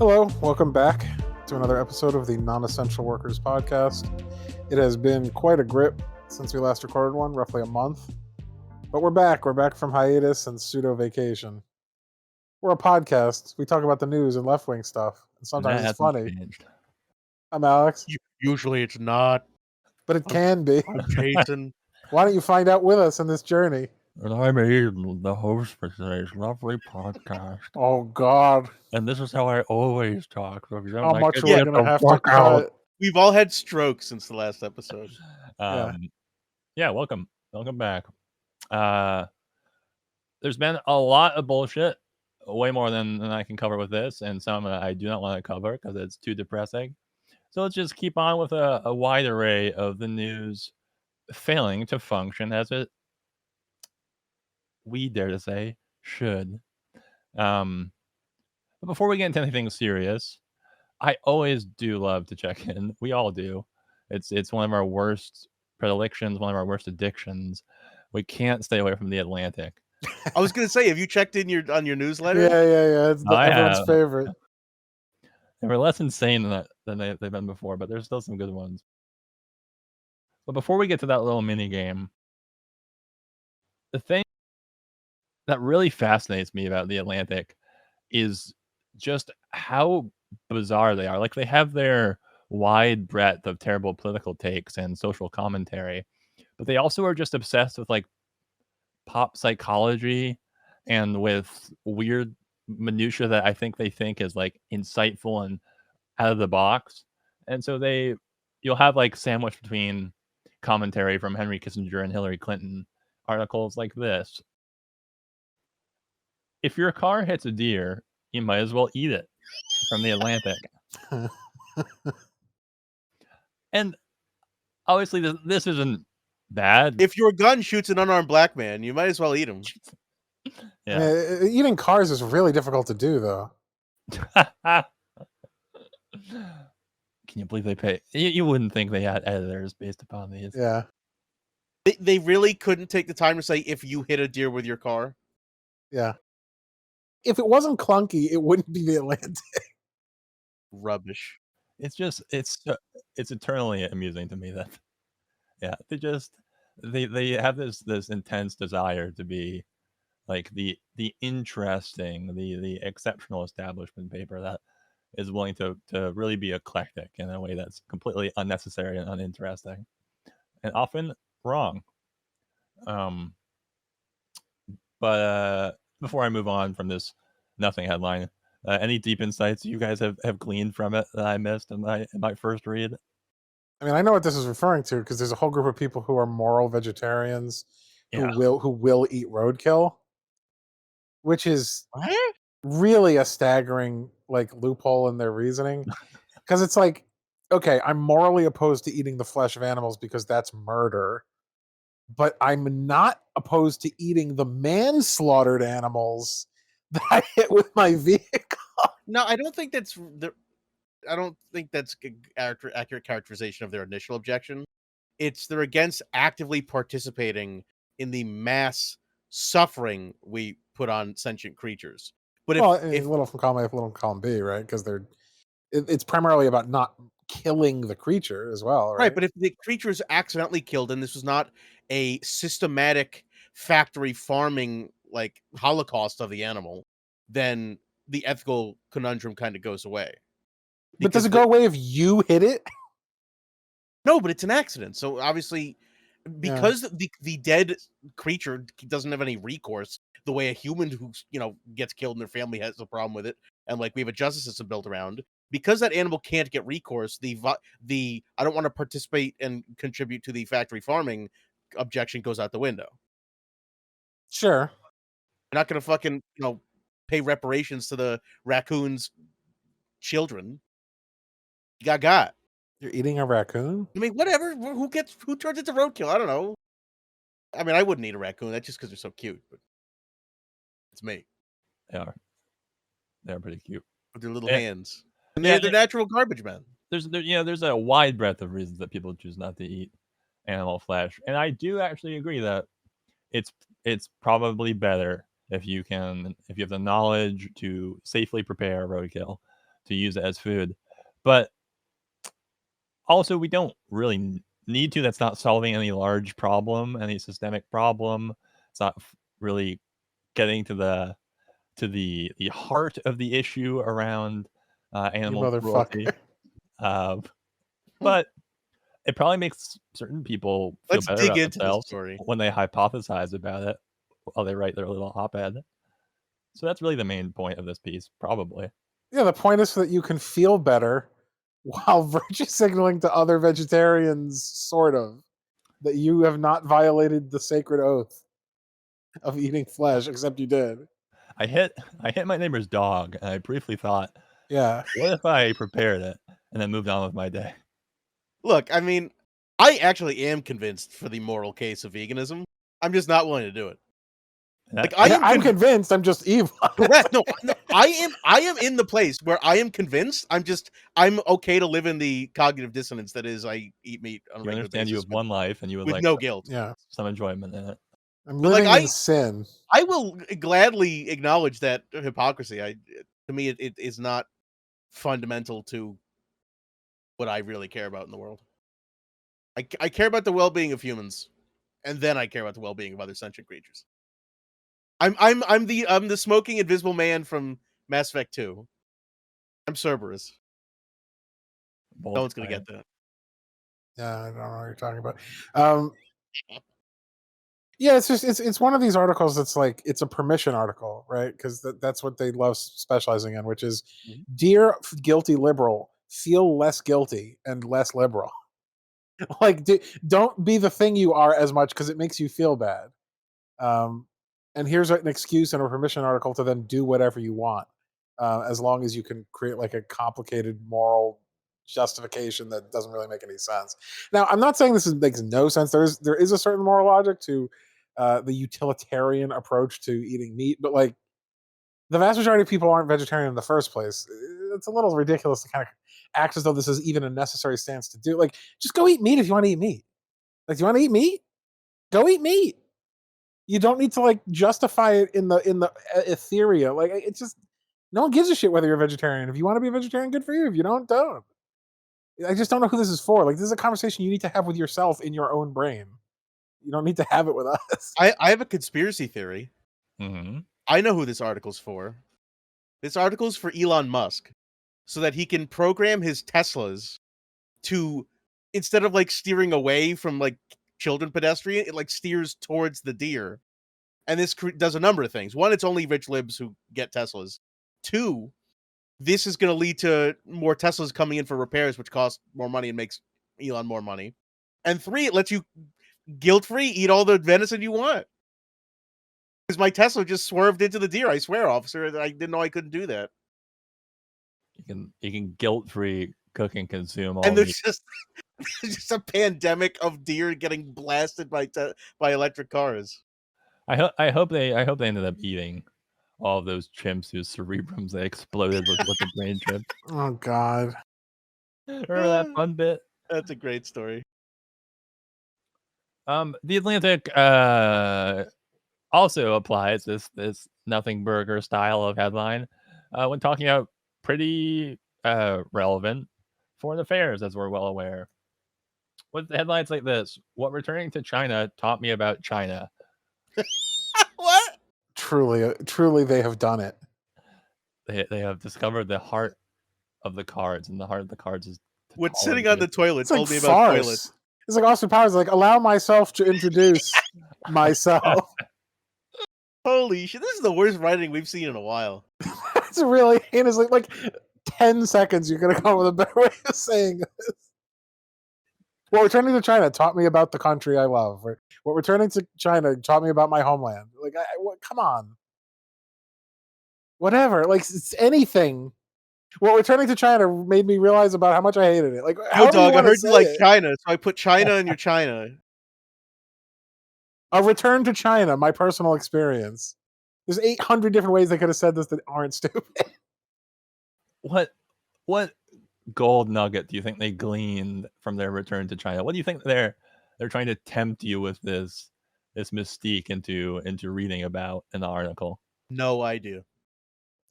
Hello, welcome back to another episode of the Non-Essential Workers Podcast. It has been quite a grip since we last recorded one, roughly a month. But we're back. We're back from hiatus and pseudo-vacation. We're a podcast. We talk about the news and left-wing stuff. And sometimes it's funny. Changed. I'm Alex. Usually it's not. But it can be. I'm Jason. Why don't you find out with us in this journey? And I'm Aiden, the host for today's lovely podcast. Oh, God. And this is how I always talk. So if you don't How like much it, we're get going to the have to fuck out. cut. We've all had strokes since the last episode. Yeah, welcome. Welcome back. There's been a lot of bullshit, way more than I can cover with this, and some I do not want to cover because it's too depressing. So let's just keep on with a wide array of the news failing to function as it, we dare to say, should. But before we get into anything serious, I always do love to check in. We all do. It's one of our worst predilections, one of our worst addictions. We can't stay away from the Atlantic. I was gonna say, have you checked in on your newsletter? Yeah. It's everyone's favorite. They were less insane than they've been before, but there's still some good ones. But before we get to that little mini game, the thing that really fascinates me about the Atlantic is just how bizarre they are. Like, they have their wide breadth of terrible political takes and social commentary, but they also are just obsessed with like pop psychology and with weird minutia that I think they think is like insightful and out of the box. And so you'll have like sandwiched between commentary from Henry Kissinger and Hillary Clinton articles like this. If your car hits a deer, you might as well eat it, from the Atlantic. And obviously this isn't bad. If your gun shoots an unarmed black man, you might as well eat him. Yeah. Eating cars is really difficult to do, though. Can you believe they pay? You wouldn't think they had editors based upon these. Yeah. They really couldn't take the time to say if you hit a deer with your car. Yeah. If it wasn't clunky, it wouldn't be the Atlantic. Rubbish. It's just it's eternally amusing to me that they have this intense desire to be like the interesting, the exceptional establishment paper that is willing to really be eclectic in a way that's completely unnecessary and uninteresting, and often wrong. But before I move on from this nothing headline, any deep insights you guys have gleaned from it that I missed in my first read? I mean, I know what this is referring to because there's a whole group of people who are moral vegetarians who will eat roadkill, which is really a staggering like loophole in their reasoning. Because it's like, okay, I'm morally opposed to eating the flesh of animals because that's murder, but I'm not opposed to eating the manslaughtered animals that I hit with my vehicle. No, I don't think that's accurate characterization of their initial objection. They're against actively participating in the mass suffering we put on sentient creatures. But if little from column A, little from column B, right? Because it's primarily about not killing the creature as well, right? Right, but if the creature is accidentally killed and this was not a systematic factory farming like holocaust of the animal, then the ethical conundrum kind of goes away. But does it go away if you hit it? No, but it's an accident. So obviously, because the dead creature doesn't have any recourse, the way a human who gets killed and their family has a problem with it, and like we have a justice system built around, because that animal can't get recourse, the I don't want to participate and contribute to the factory farming objection goes out the window. Sure. You're not going to fucking pay reparations to the raccoon's children. You got. You're eating a raccoon? I mean, whatever. Who turns into roadkill? I don't know. I mean, I wouldn't eat a raccoon. That's just because they're so cute. But it's me. They are. They're pretty cute with their little hands. And they're natural garbage men. There's a wide breadth of reasons that people choose not to eat animal flesh, and I do actually agree that it's probably better if you have the knowledge to safely prepare roadkill, use it as food. But also, we don't really need to. That's not solving any large problem, any systemic problem. It's not really getting to the heart of the issue around animal cruelty. But it probably makes certain people feel Let's better dig about into the themselves story. when they hypothesize about it while they write their little op-ed. So that's really the main point of this piece, probably. Yeah, the point is so that you can feel better while virtue signaling to other vegetarians, sort of, that you have not violated the sacred oath of eating flesh, except you did. I hit my neighbor's dog, and I briefly thought, Yeah. what if I prepared it and then moved on with my day? Look, I mean, I actually am convinced for the moral case of veganism. I'm just not willing to do it. Like I'm convinced. I'm just evil. Correct. No, I am in the place where I am convinced. I'm okay to live in the cognitive dissonance that is I eat meat on a You regular understand you basis have one life, and you would with like no guilt. Yeah. some enjoyment in it. I'm living in sin. I will gladly acknowledge that hypocrisy. To me, it is not fundamental to what I really care about in the world. I care about the well-being of humans, and then I care about the well-being of other sentient creatures. I'm the smoking invisible man from Mass Effect 2. I'm Cerberus. No one's gonna get that. Yeah, I don't know what you're talking about. Yeah, it's one of these articles that's like it's a permission article, right? Because that's what they love specializing in, which is, dear guilty liberal, feel less guilty and less liberal. Like, don't be the thing you are as much because it makes you feel bad. And here's an excuse in a permission article to then do whatever you want, as long as you can create like a complicated moral justification that doesn't really make any sense. Now, I'm not saying makes no sense. There is a certain moral logic to the utilitarian approach to eating meat, but like the vast majority of people aren't vegetarian in the first place. It's a little ridiculous to kind of act as though this is even a necessary stance to do. Like, just go eat meat if you want to eat meat. Like, do you want to eat meat? Go eat meat. You don't need to like justify it in the etherea. Like, it's just no one gives a shit whether you're a vegetarian. If you want to be a vegetarian, good for you. If you don't. I just don't know who this is for. Like, this is a conversation you need to have with yourself in your own brain. You don't need to have it with us. I have a conspiracy theory. Mm-hmm. I know who this article's for. This article's for Elon Musk, so that he can program his Teslas to, instead of like steering away from like children pedestrian, it like steers towards the deer. And this does a number of things. One, it's only rich libs who get Teslas. Two, this is going to lead to more Teslas coming in for repairs, which cost more money and makes Elon more money. And three, it lets you guilt-free eat all the venison you want. Because my Tesla just swerved into the deer. I swear, officer, I didn't know I couldn't do that. You can guilt-free cook and consume all. And there's just a pandemic of deer getting blasted by electric cars. I hope they ended up eating all of those chimps whose cerebrums they exploded with the brain chips. Oh God! Remember that fun bit? That's a great story. The Atlantic also applies this nothing burger style of headline when talking about pretty relevant foreign affairs, as we're well aware. With headlines like this: "What returning to China taught me about China." What? Truly, they have done it. They have discovered the heart of the cards, and the heart of the cards is what's sitting on the toilet it's like told me farce. about toilets. It's like Austin Powers, like, allow myself to introduce myself. Holy shit! This is the worst writing we've seen in a while. It's really heinous. Like 10 seconds, you're gonna come up with a better way of saying this. What returning to China taught me about the country I love. What returning to China taught me about my homeland. Like, come on. Whatever. Like, it's anything. What returning to China made me realize about how much I hated it. Like, No, dog, I heard you like China, so I put China in your China. A return to China, my personal experience. There's 800 different ways they could have said this that aren't stupid. What gold nugget do you think they gleaned from their return to China? What do you think they're trying to tempt you with this mystique into reading about in the article? No idea.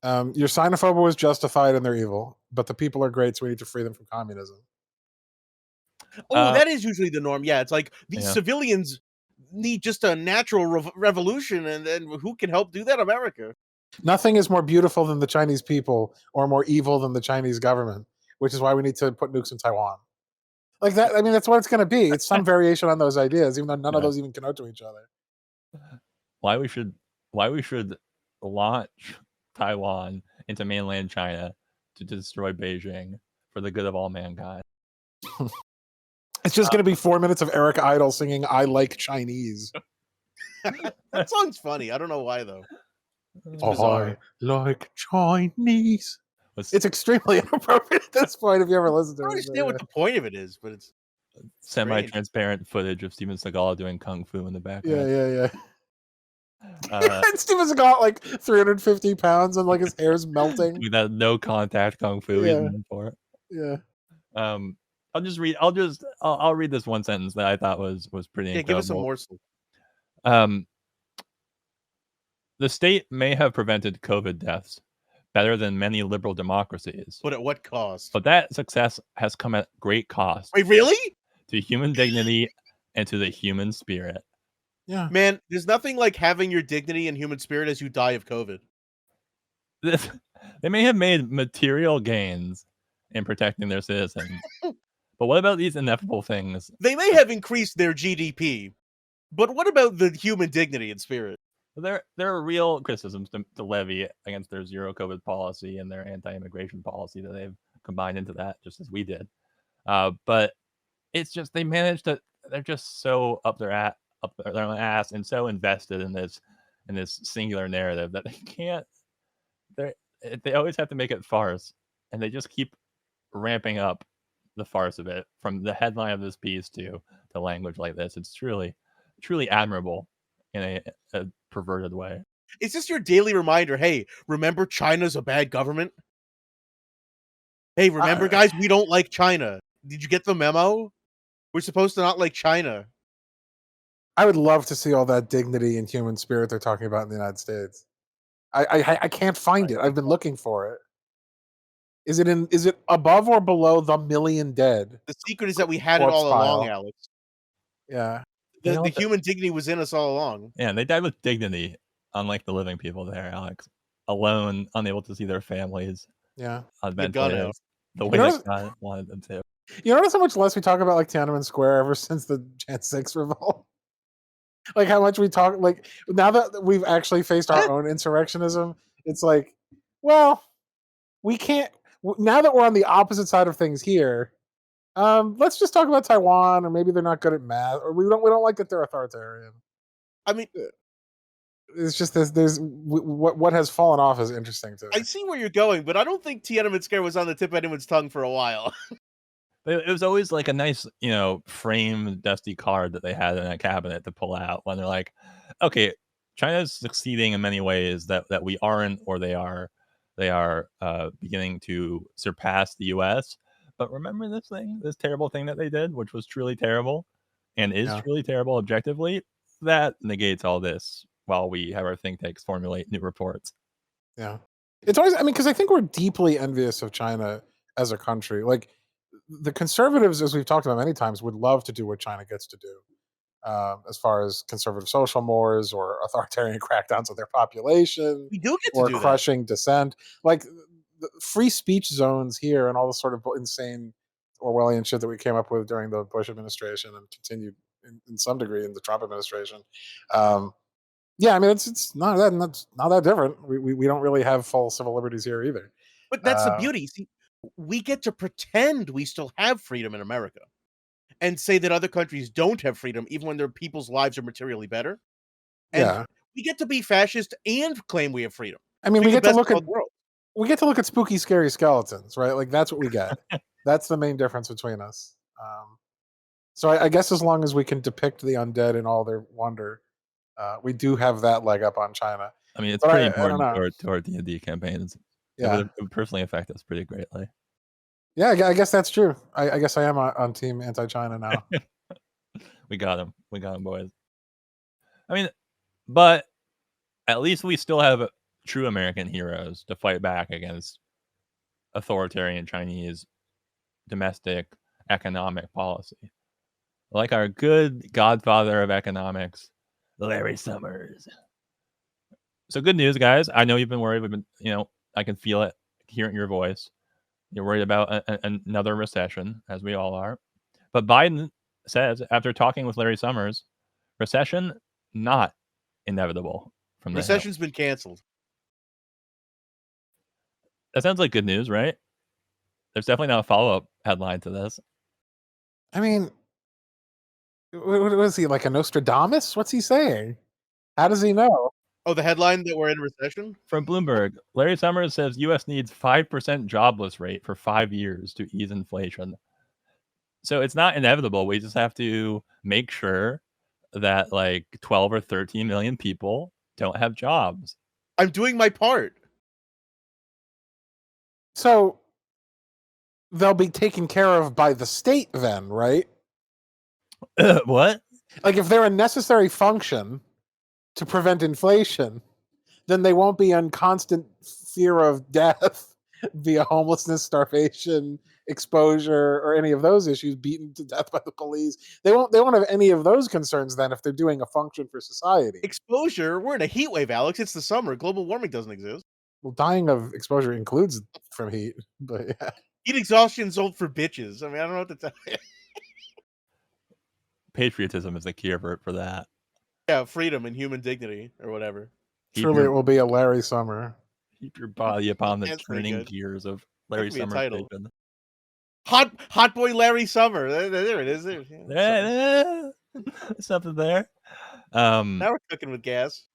Your xenophobia was justified and they're evil. but the people are great, so we need to free them from communism. Oh, that is usually the norm. Yeah, it's like these civilians need just a natural revolution, and then who can help do that? America. Nothing is more beautiful than the Chinese people, or more evil than the Chinese government, which is why we need to put nukes in Taiwan. Like that. I mean, that's what it's going to be. It's some variation on those ideas, even though none of those even connote to each other. Why we should launch Taiwan into mainland China to destroy Beijing for the good of all mankind. It's just going to be 4 minutes of Eric Idle singing "I Like Chinese." That song's funny. I don't know why though. It's bizarre. I like Chinese. It's extremely inappropriate at this point if you ever listen to it. I don't understand what the point of it is, but it's semi-transparent footage of Steven Seagal doing kung fu in the background. Yeah. And Steven Seagal like 350 pounds and like his hair's melting. With that no contact kung fu he's known for. Yeah. I'll read this one sentence that I thought was pretty incredible. Give us a morsel. The state may have prevented COVID deaths better than many liberal democracies. But at what cost? But that success has come at great cost. Wait, really? To human dignity and to the human spirit. Yeah. Man, there's nothing like having your dignity and human spirit as you die of COVID. They may have made material gains in protecting their citizens. But what about these ineffable things? They may have increased their GDP, but what about the human dignity and spirit? There are real criticisms to levy against their zero COVID policy and their anti-immigration policy that they've combined into that, just as we did. But it's just they managed to. They're just so up their ass and so invested in this singular narrative that they can't. They always have to make it farce, and they just keep ramping up the farce of it from the headline of this piece to language like this. It's truly admirable in a perverted way. Is this your daily reminder? Hey, remember China's a bad government? Hey, remember guys, we don't like China. Did you get the memo? We're supposed to not like China. I would love to see all that dignity and human spirit they're talking about in the United States. I can't find it. I've been looking for it. Is it above or below the million dead? The secret is that we had it all along, Alex. Yeah. The human dignity was in us all along. Yeah, and they died with dignity, unlike the living people there, Alex. Alone, unable to see their families. Yeah. On ventilators, the way that God wanted them to. You notice how much less we talk about like Tiananmen Square ever since the Jan 6 revolt? Like how much we talk, like now that we've actually faced our own insurrectionism, it's like, well, we can't, now that we're on the opposite side of things here, let's just talk about Taiwan, or maybe they're not good at math, or we don't like that they're authoritarian. I mean, it's just there's what has fallen off is interesting to me. I see where you're going, but I don't think Tiananmen Square was on the tip of anyone's tongue for a while. It was always like a nice, framed dusty card that they had in a cabinet to pull out when they're like, okay, China's succeeding in many ways that we aren't, or they are beginning to surpass the US. But remember this terrible thing that they did, which was truly terrible and is truly terrible objectively, that negates all this while we have our think tanks formulate new reports. Yeah. It's always, because I think we're deeply envious of China as a country. Like, the conservatives, as we've talked about many times, would love to do what China gets to do, as far as conservative social mores or authoritarian crackdowns on their population. We do get to do crushing dissent. Like the free speech zones here and all the sort of insane Orwellian shit that we came up with during the Bush administration and continued in some degree in the Trump administration. Yeah, it's not that different. We don't really have full civil liberties here either. But that's the beauty. See, we get to pretend we still have freedom in America and say that other countries don't have freedom, even when their people's lives are materially better. And we get to be fascist and claim we have freedom. We get to look at spooky, scary skeletons, right? Like that's what we get. That's the main difference between us. So I guess as long as we can depict the undead in all their wonder, we do have that leg up on China. It's pretty important to our D&D campaigns. Yeah, it would personally affect us pretty greatly. Yeah, I guess that's true. I guess I am on team anti-China now. We got him, boys. But at least we still have true American heroes to fight back against authoritarian Chinese domestic economic policy. Like our good godfather of economics, Larry Summers. So good news, guys. I know you've been worried. We've been, I can feel it, hear it in your voice. You're worried about another recession, as we all are. But Biden says, after talking with Larry Summers, recession not inevitable from the Hill. Recession's been canceled. That sounds like good news, right? There's definitely not a follow-up headline to this. I mean, what was he, like a Nostradamus? What's he saying? How does he know? Oh, the headline that we're in recession? From Bloomberg, Larry Summers says U.S. needs 5% jobless rate for 5 years to ease inflation. So it's not inevitable. We just have to make sure that like 12 or 13 million people don't have jobs. I'm doing my part. So they'll be taken care of by the state then, right? What? Like if they're a necessary function to prevent inflation, then they won't be in constant fear of death via homelessness, starvation, exposure, or any of those issues, beaten to death by the police. They won't have any of those concerns then if they're doing a function for society. Exposure? We're in a heat wave, Alex. It's the summer. Global warming doesn't exist. Well, dying of exposure includes from heat, but yeah. Heat exhaustion's old for bitches. I mean, I don't know what to tell you. Patriotism is the key for that. Yeah, freedom and human dignity or whatever. Truly, it will be a Larry Summer. Keep your body upon the That's pretty turning good. gears of Larry That could be a Summers. title. Hot boy Larry Summer. There it is. Yeah, something there. Now we're cooking with gas.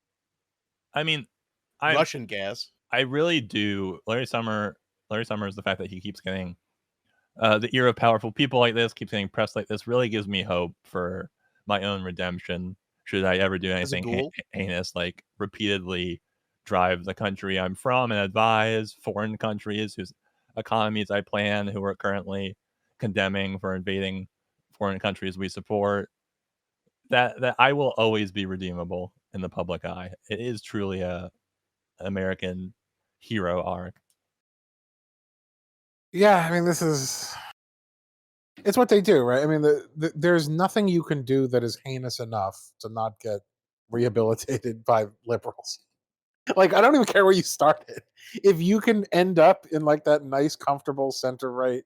I mean, Russian gas. I really do. Larry Summers, the fact that he keeps getting the ear of powerful people like this, keeps getting pressed like this, really gives me hope for my own redemption. Should I ever do anything heinous, like repeatedly drive the country I'm from and advise foreign countries whose economies I plan, who are currently condemning for invading foreign countries we support, that I will always be redeemable in the public eye. It is truly a American hero arc. Yeah, I mean, it's what they do, right? I mean, there's nothing you can do that is heinous enough to not get rehabilitated by liberals. Like, I don't even care where you started. If you can end up in like that nice, comfortable center right,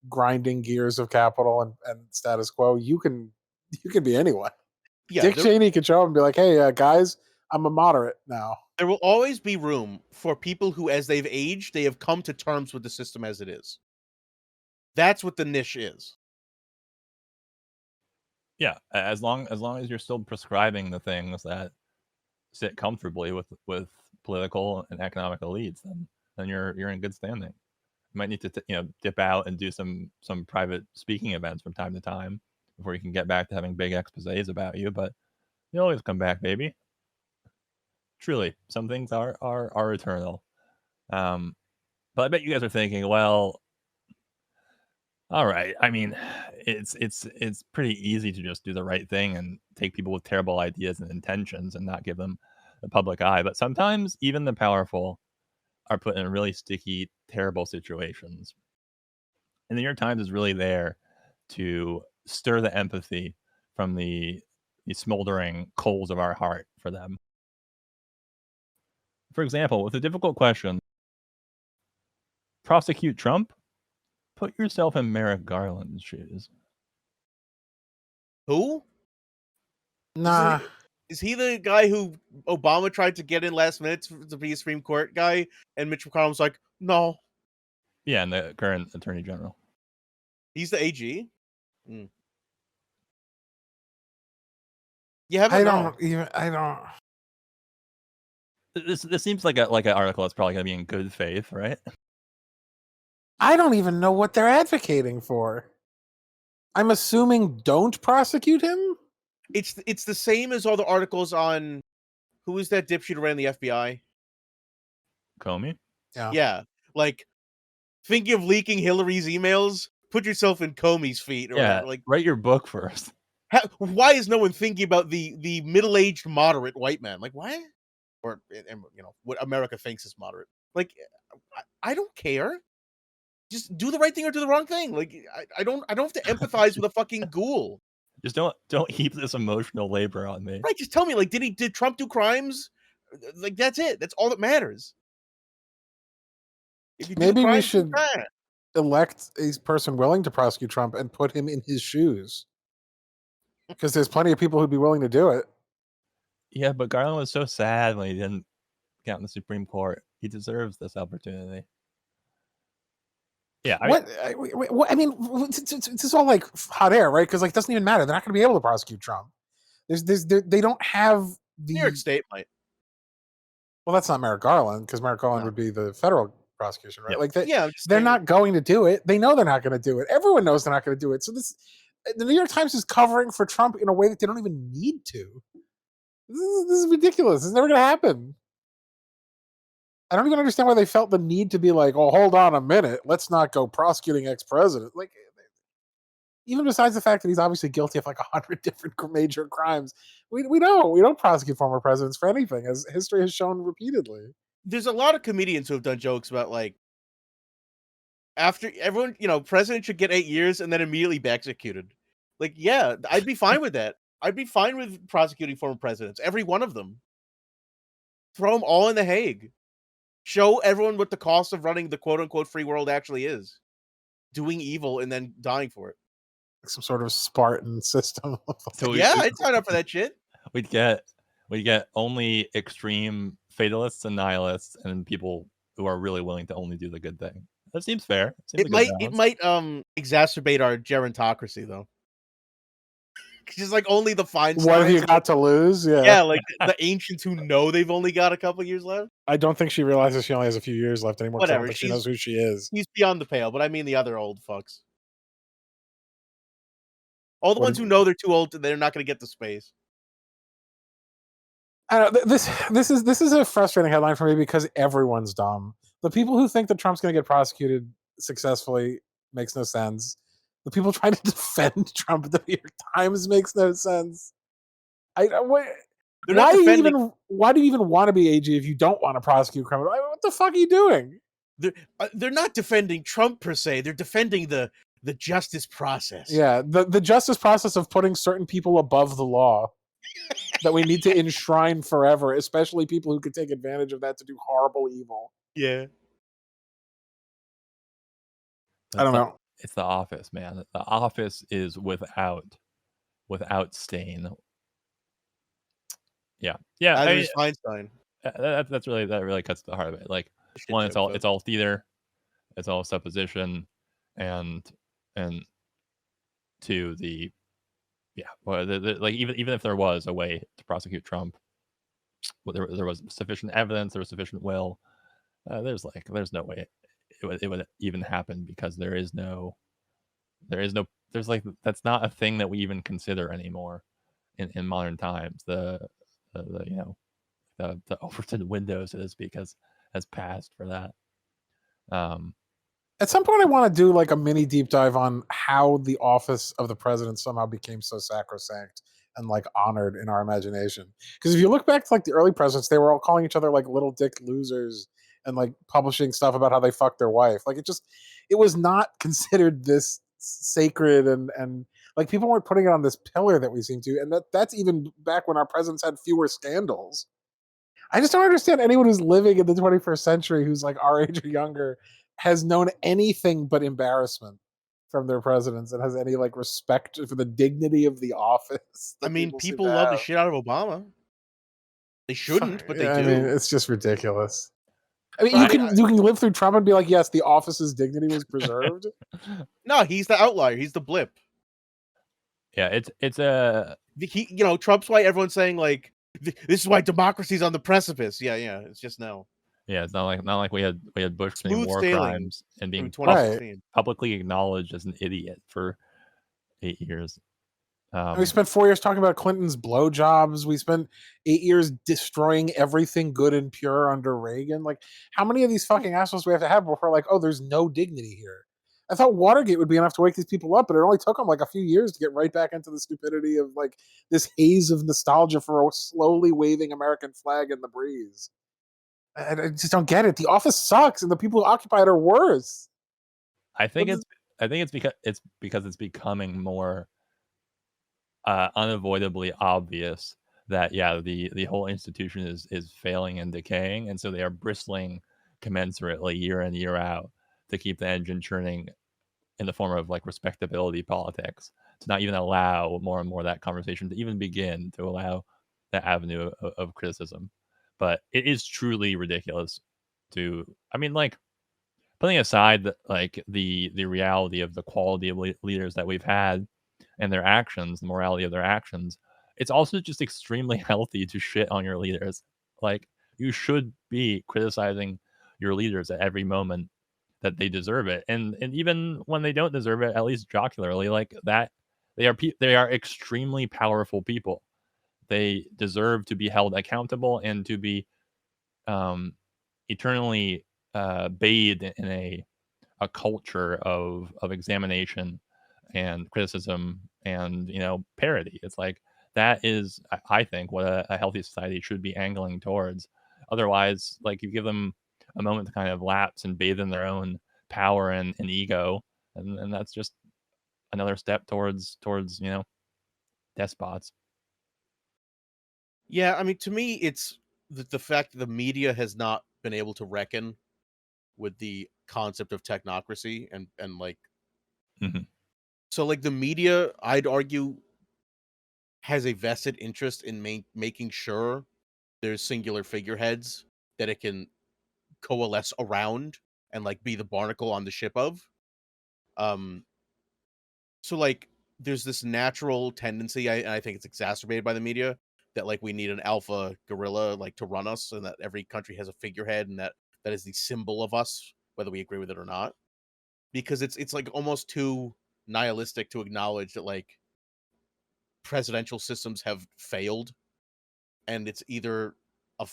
grinding gears of capital and status quo, you can be anyone. Yeah, Dick Cheney can show up and be like, "Hey, guys, I'm a moderate now." There will always be room for people who, as they've aged, they have come to terms with the system as it is. That's what the niche is. Yeah, as long as you're still prescribing the things that sit comfortably with political and economic elites, then you're in good standing. You might need to dip out and do some private speaking events from time to time before you can get back to having big exposés about you, but you always come back, baby. Truly, some things are eternal. But I bet you guys are thinking, well, all right. I mean, it's pretty easy to just do the right thing and take people with terrible ideas and intentions and not give them the public eye. But sometimes even the powerful are put in really sticky, terrible situations. And the New York Times is really there to stir the empathy from the smoldering coals of our heart for them. For example, with a difficult question, prosecute Trump? Put yourself in Merrick Garland's shoes. Who? Nah. Is he the guy who Obama tried to get in last minute to be a Supreme Court guy, and Mitch McConnell was like, no? Yeah, and the current Attorney General. He's the AG? Mm. You haven't? I don't. This seems like an article that's probably going to be in good faith, right? I don't even know what they're advocating for. I'm assuming don't prosecute him? It's the same as all the articles on who is that dipshit who ran the FBI? Comey? Yeah. Like, thinking of leaking Hillary's emails? Put yourself in Comey's feet. Or yeah, like, write your book first. Why is no one thinking about the middle-aged moderate white man? Like, what? Or what America thinks is moderate. Like, I don't care. just do the right thing or do the wrong thing. Like I don't have to empathize with a fucking ghoul. Just don't heap this emotional labor on me. Right? Just tell me, like, did Trump do crimes? Like that's it. That's all that matters. If you do Maybe we crimes, should elect a person willing to prosecute Trump and put him in his shoes. Because there's plenty of people who'd be willing to do it. Yeah, but Garland was so sad when he didn't get in the Supreme Court. He deserves this opportunity. Yeah, I mean, this is all like hot air, right? Because like, it doesn't even matter. They're not going to be able to prosecute Trump. They don't have the New York State might. Well, that's not Merrick Garland, because Merrick Garland would be the federal prosecution, right? Yep. Like they're not going to do it. They know they're not going to do it. Everyone knows they're not going to do it. So the New York Times is covering for Trump in a way that they don't even need to. This is ridiculous. It's never going to happen. I don't even understand why they felt the need to be like, oh, hold on a minute. Let's not go prosecuting ex-president. Like, even besides the fact that he's obviously guilty of like 100 different major crimes, we don't prosecute former presidents for anything, as history has shown repeatedly. There's a lot of comedians who have done jokes about like, after everyone, president should get 8 years and then immediately be executed. Like, yeah, I'd be fine with that. I'd be fine with prosecuting former presidents, every one of them. Throw them all in the Hague. Show everyone what the cost of running the quote-unquote free world actually is. Doing evil and then dying for it. Like some sort of Spartan system. So I'd sign up for that shit. We'd get only extreme fatalists and nihilists and people who are really willing to only do the good thing. That seems fair. It might exacerbate our gerontocracy though. Just like only the Feinsteins. What have you got to lose? Yeah, like the ancients who know they've only got a couple years left. I don't think she realizes she only has a few years left anymore. Whatever. I don't think she knows who she is. She's beyond the pale, but I mean the other old fucks. All the ones who know they're too old, they're not going to get the space. I don't know, this is a frustrating headline for me because everyone's dumb. The people who think that Trump's going to get prosecuted successfully makes no sense. The people trying to defend Trump at the New York Times makes no sense. Why do you even want to be AG if you don't want to prosecute criminals? What the fuck are you doing? They're not defending Trump per se. They're defending the justice process. Yeah, the justice process of putting certain people above the law that we need to enshrine forever, especially people who could take advantage of that to do horrible evil. Yeah. I don't know. It's The Office, man. The Office is without stain. Yeah. That Feinstein. That really cuts to the heart of it. Like, one, it's all theater, it's all supposition, and two, like even if there was a way to prosecute Trump, there was sufficient evidence, there was sufficient will. There's no way it would even happen because there's that's not a thing that we even consider anymore in modern times. The Overton window, so to speak, has passed for that. At some point, I want to do like a mini deep dive on how the office of the president somehow became so sacrosanct and like honored in our imagination. Because if you look back to like the early presidents, they were all calling each other like little dick losers and like publishing stuff about how they fucked their wife. Like it was not considered this sacred and like people weren't putting it on this pillar that we seem to. And that's even back when our presidents had fewer scandals. I just don't understand anyone who's living in the 21st century who's like our age or younger has known anything but embarrassment from their presidents and has any like respect for the dignity of the office. I mean, people love the shit out of Obama. They shouldn't, but they do. I mean, it's just ridiculous. I mean, you can live through Trump and be like, yes, the office's dignity was preserved. No, he's the outlier. He's the blip. Yeah, Trump's why everyone's saying like this is why democracy's on the precipice. Yeah, it's just now. Yeah, it's not like we had Bush committing war crimes and being publicly acknowledged as an idiot for 8 years. We spent 4 years talking about Clinton's blowjobs. We spent 8 years destroying everything good and pure under Reagan. Like, how many of these fucking assholes do we have to have before like, oh, there's no dignity here? I thought Watergate would be enough to wake these people up, but it only took them like a few years to get right back into the stupidity of like this haze of nostalgia for a slowly waving American flag in the breeze. I just don't get it. The office sucks, and the people who occupy it are worse. I think it's because it's becoming more unavoidably obvious that the whole institution is failing and decaying, and so they are bristling commensurately year in year out to keep the engine churning in the form of like respectability politics, to not even allow more and more of that conversation to even begin, to allow that avenue of criticism. But it is truly ridiculous to, I mean, like, putting aside like the reality of the quality of leaders that we've had and their actions, the morality of their actions, it's also just extremely healthy to shit on your leaders. Like, you should be criticizing your leaders at every moment that they deserve it, and even when they don't deserve it, at least jocularly, like that. They are extremely powerful people. They deserve to be held accountable and to be um, eternally bathed in a culture of examination and criticism and parody. It's like that is, I think, what a healthy society should be angling towards. Otherwise, like, you give them a moment to kind of lapse and bathe in their own power and ego, and that's just another step towards despots. Yeah, I mean, to me, it's the fact that the media has not been able to reckon with the concept of technocracy and like, Hmm. so like the media, I'd argue, has a vested interest in making sure there's singular figureheads that it can coalesce around and like be the barnacle on the ship of. Um, so like there's this natural tendency, and I think it's exacerbated by the media, that like we need an alpha gorilla like to run us, and that every country has a figurehead, and that is the symbol of us, whether we agree with it or not. Because it's like almost too nihilistic to acknowledge that like presidential systems have failed, and it's either a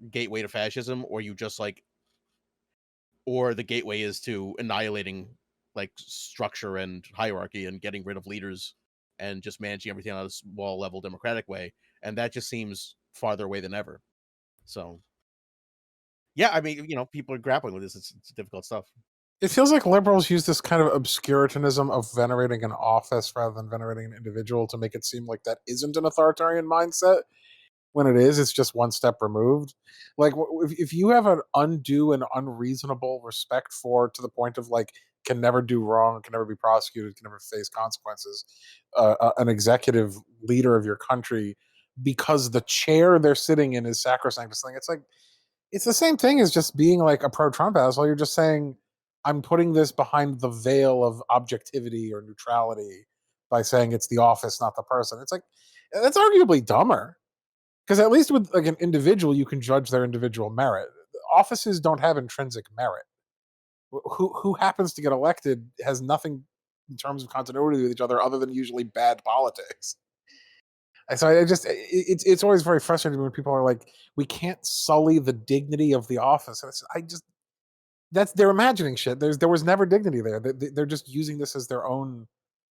gateway to fascism, or you just like, or the gateway is to annihilating like structure and hierarchy and getting rid of leaders and just managing everything on a small level democratic way, and that just seems farther away than ever. So yeah, I mean, people are grappling with this. It's difficult stuff. It feels like liberals use this kind of obscurantism of venerating an office rather than venerating an individual to make it seem like that isn't an authoritarian mindset. When it is, it's just one step removed. Like, if you have an undue and unreasonable respect for, to the point of like, can never do wrong, can never be prosecuted, can never face consequences, an executive leader of your country, because the chair they're sitting in is sacrosanct, it's like, it's the same thing as just being like a pro-Trump asshole. You're just saying, I'm putting this behind the veil of objectivity or neutrality by saying it's the office, not the person. It's like, that's arguably dumber, because at least with like an individual, you can judge their individual merit. Offices don't have intrinsic merit. Who happens to get elected has nothing in terms of continuity with each other than usually bad politics. So I just, it's always very frustrating when people are like, we can't sully the dignity of the office. And I just, they're imagining shit. There was never dignity there. They're just using this as their own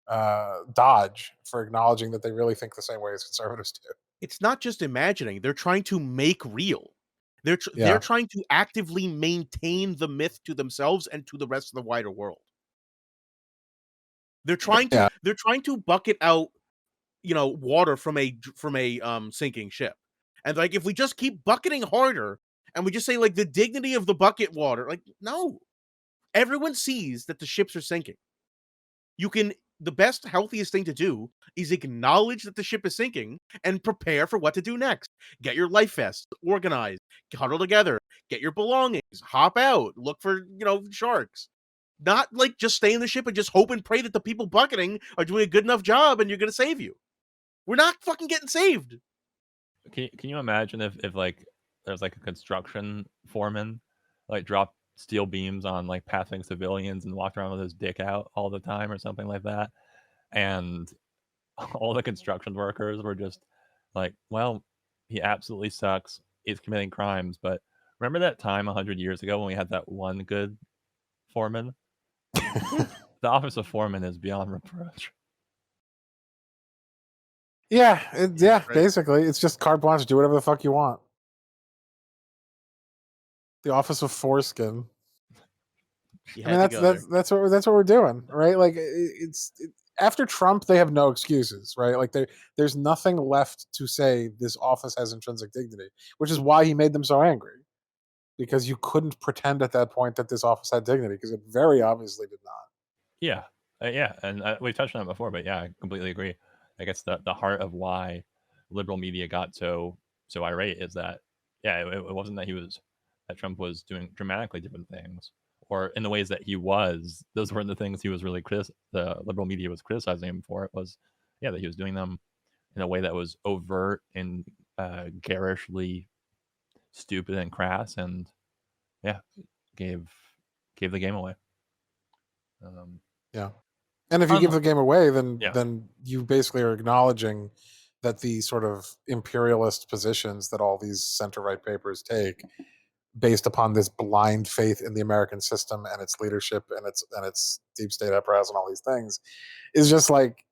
dodge for acknowledging that they really think the same way as conservatives do. It's not just imagining; they're trying to make real. They're Yeah. trying to actively maintain the myth to themselves and to the rest of the wider world. They're trying to Yeah. bucket out, water from a sinking ship. And like, if we just keep bucketing harder and we just say like the dignity of the bucket water, like, no. Everyone sees that the ships are sinking. The best, healthiest thing to do is acknowledge that the ship is sinking and prepare for what to do next. Get your life vests, organize, huddle together, get your belongings, hop out, look for, sharks. Not like just stay in the ship and just hope and pray that the people bucketing are doing a good enough job and you're going to save you. We're not fucking getting saved. Can you imagine if like there's like a construction foreman, like, drop steel beams on like passing civilians and walked around with his dick out all the time or something like that, and all the construction workers were just like, well, he absolutely sucks, he's committing crimes, but remember that time 100 years ago when we had that one good foreman? The office of foreman is beyond reproach. Yeah, Right. basically, it's just carte blanche. Do whatever the fuck you want. The office of foreskin. You I mean, had to go there. that's what we're doing, right? Like after Trump, they have no excuses, right? Like there's nothing left to say this office has intrinsic dignity, which is why he made them so angry, because you couldn't pretend at that point that this office had dignity, because it very obviously did not. Yeah, yeah, and we've touched on it before, but yeah, I completely agree. I guess the heart of why liberal media got so irate is that it wasn't that Trump was doing dramatically different things, or in the ways that he was. Those weren't the things he was really the liberal media was criticizing him for. It was that he was doing them in a way that was overt and garishly stupid and crass, and yeah, gave the game away. Yeah. And if you give the game away, then you basically are acknowledging that the sort of imperialist positions that all these center-right papers take, based upon this blind faith in the American system and its leadership and its deep state apparatus and all these things, is just like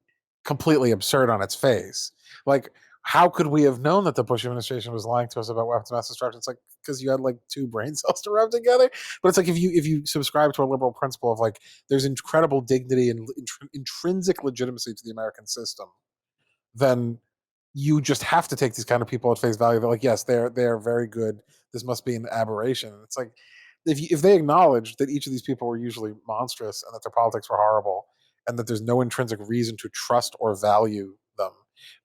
completely absurd on its face. Like, how could we have known that the Bush administration was lying to us about weapons of mass destruction? It's like, because you had like two brain cells to rub together. But it's like, if you subscribe to a liberal principle of like there's incredible dignity and intrinsic legitimacy to the American system, then you just have to take these kind of people at face value. They're like, yes, they're very good. This must be an aberration. And it's like, if they acknowledge that each of these people were usually monstrous and that their politics were horrible and that there's no intrinsic reason to trust or value them,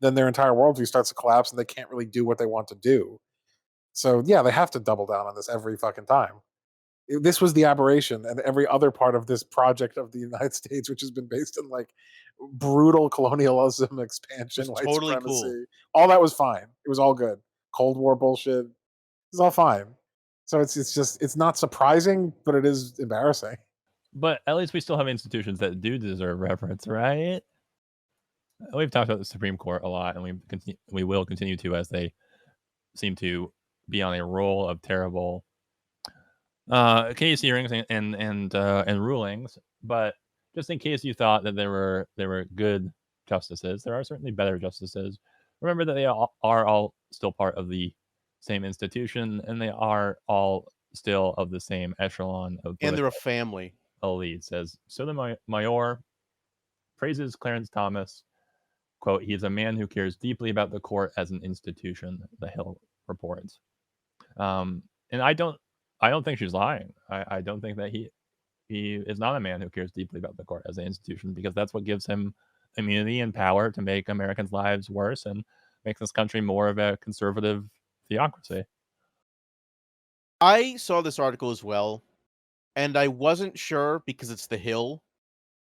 then their entire worldview starts to collapse and they can't really do what they want to do. So yeah, they have to double down on this every fucking time. This was the aberration, and every other part of this project of the United States, which has been based in like brutal colonialism, expansion, white totally cool. supremacy, all that was fine. It was all good. Cold War bullshit, it's all fine. So it's not surprising, but it is embarrassing. But at least we still have institutions that do deserve reverence, right? We've talked about the Supreme Court a lot, and we will continue to, as they seem to be on a roll of terrible case hearings and rulings. But just in case you thought that there were good justices, there are certainly better justices. Remember that they are all still part of the same institution, and they are all still of the same echelon of and they're a family elites. As Sotomayor praises Clarence Thomas, quote, "He is a man who cares deeply about the court as an institution," The Hill reports. And I don't think she's lying. I don't think that he is not a man who cares deeply about the court as an institution, because that's what gives him immunity and power to make Americans' lives worse and makes this country more of a conservative theocracy. I saw this article as well, and I wasn't sure, because it's The Hill,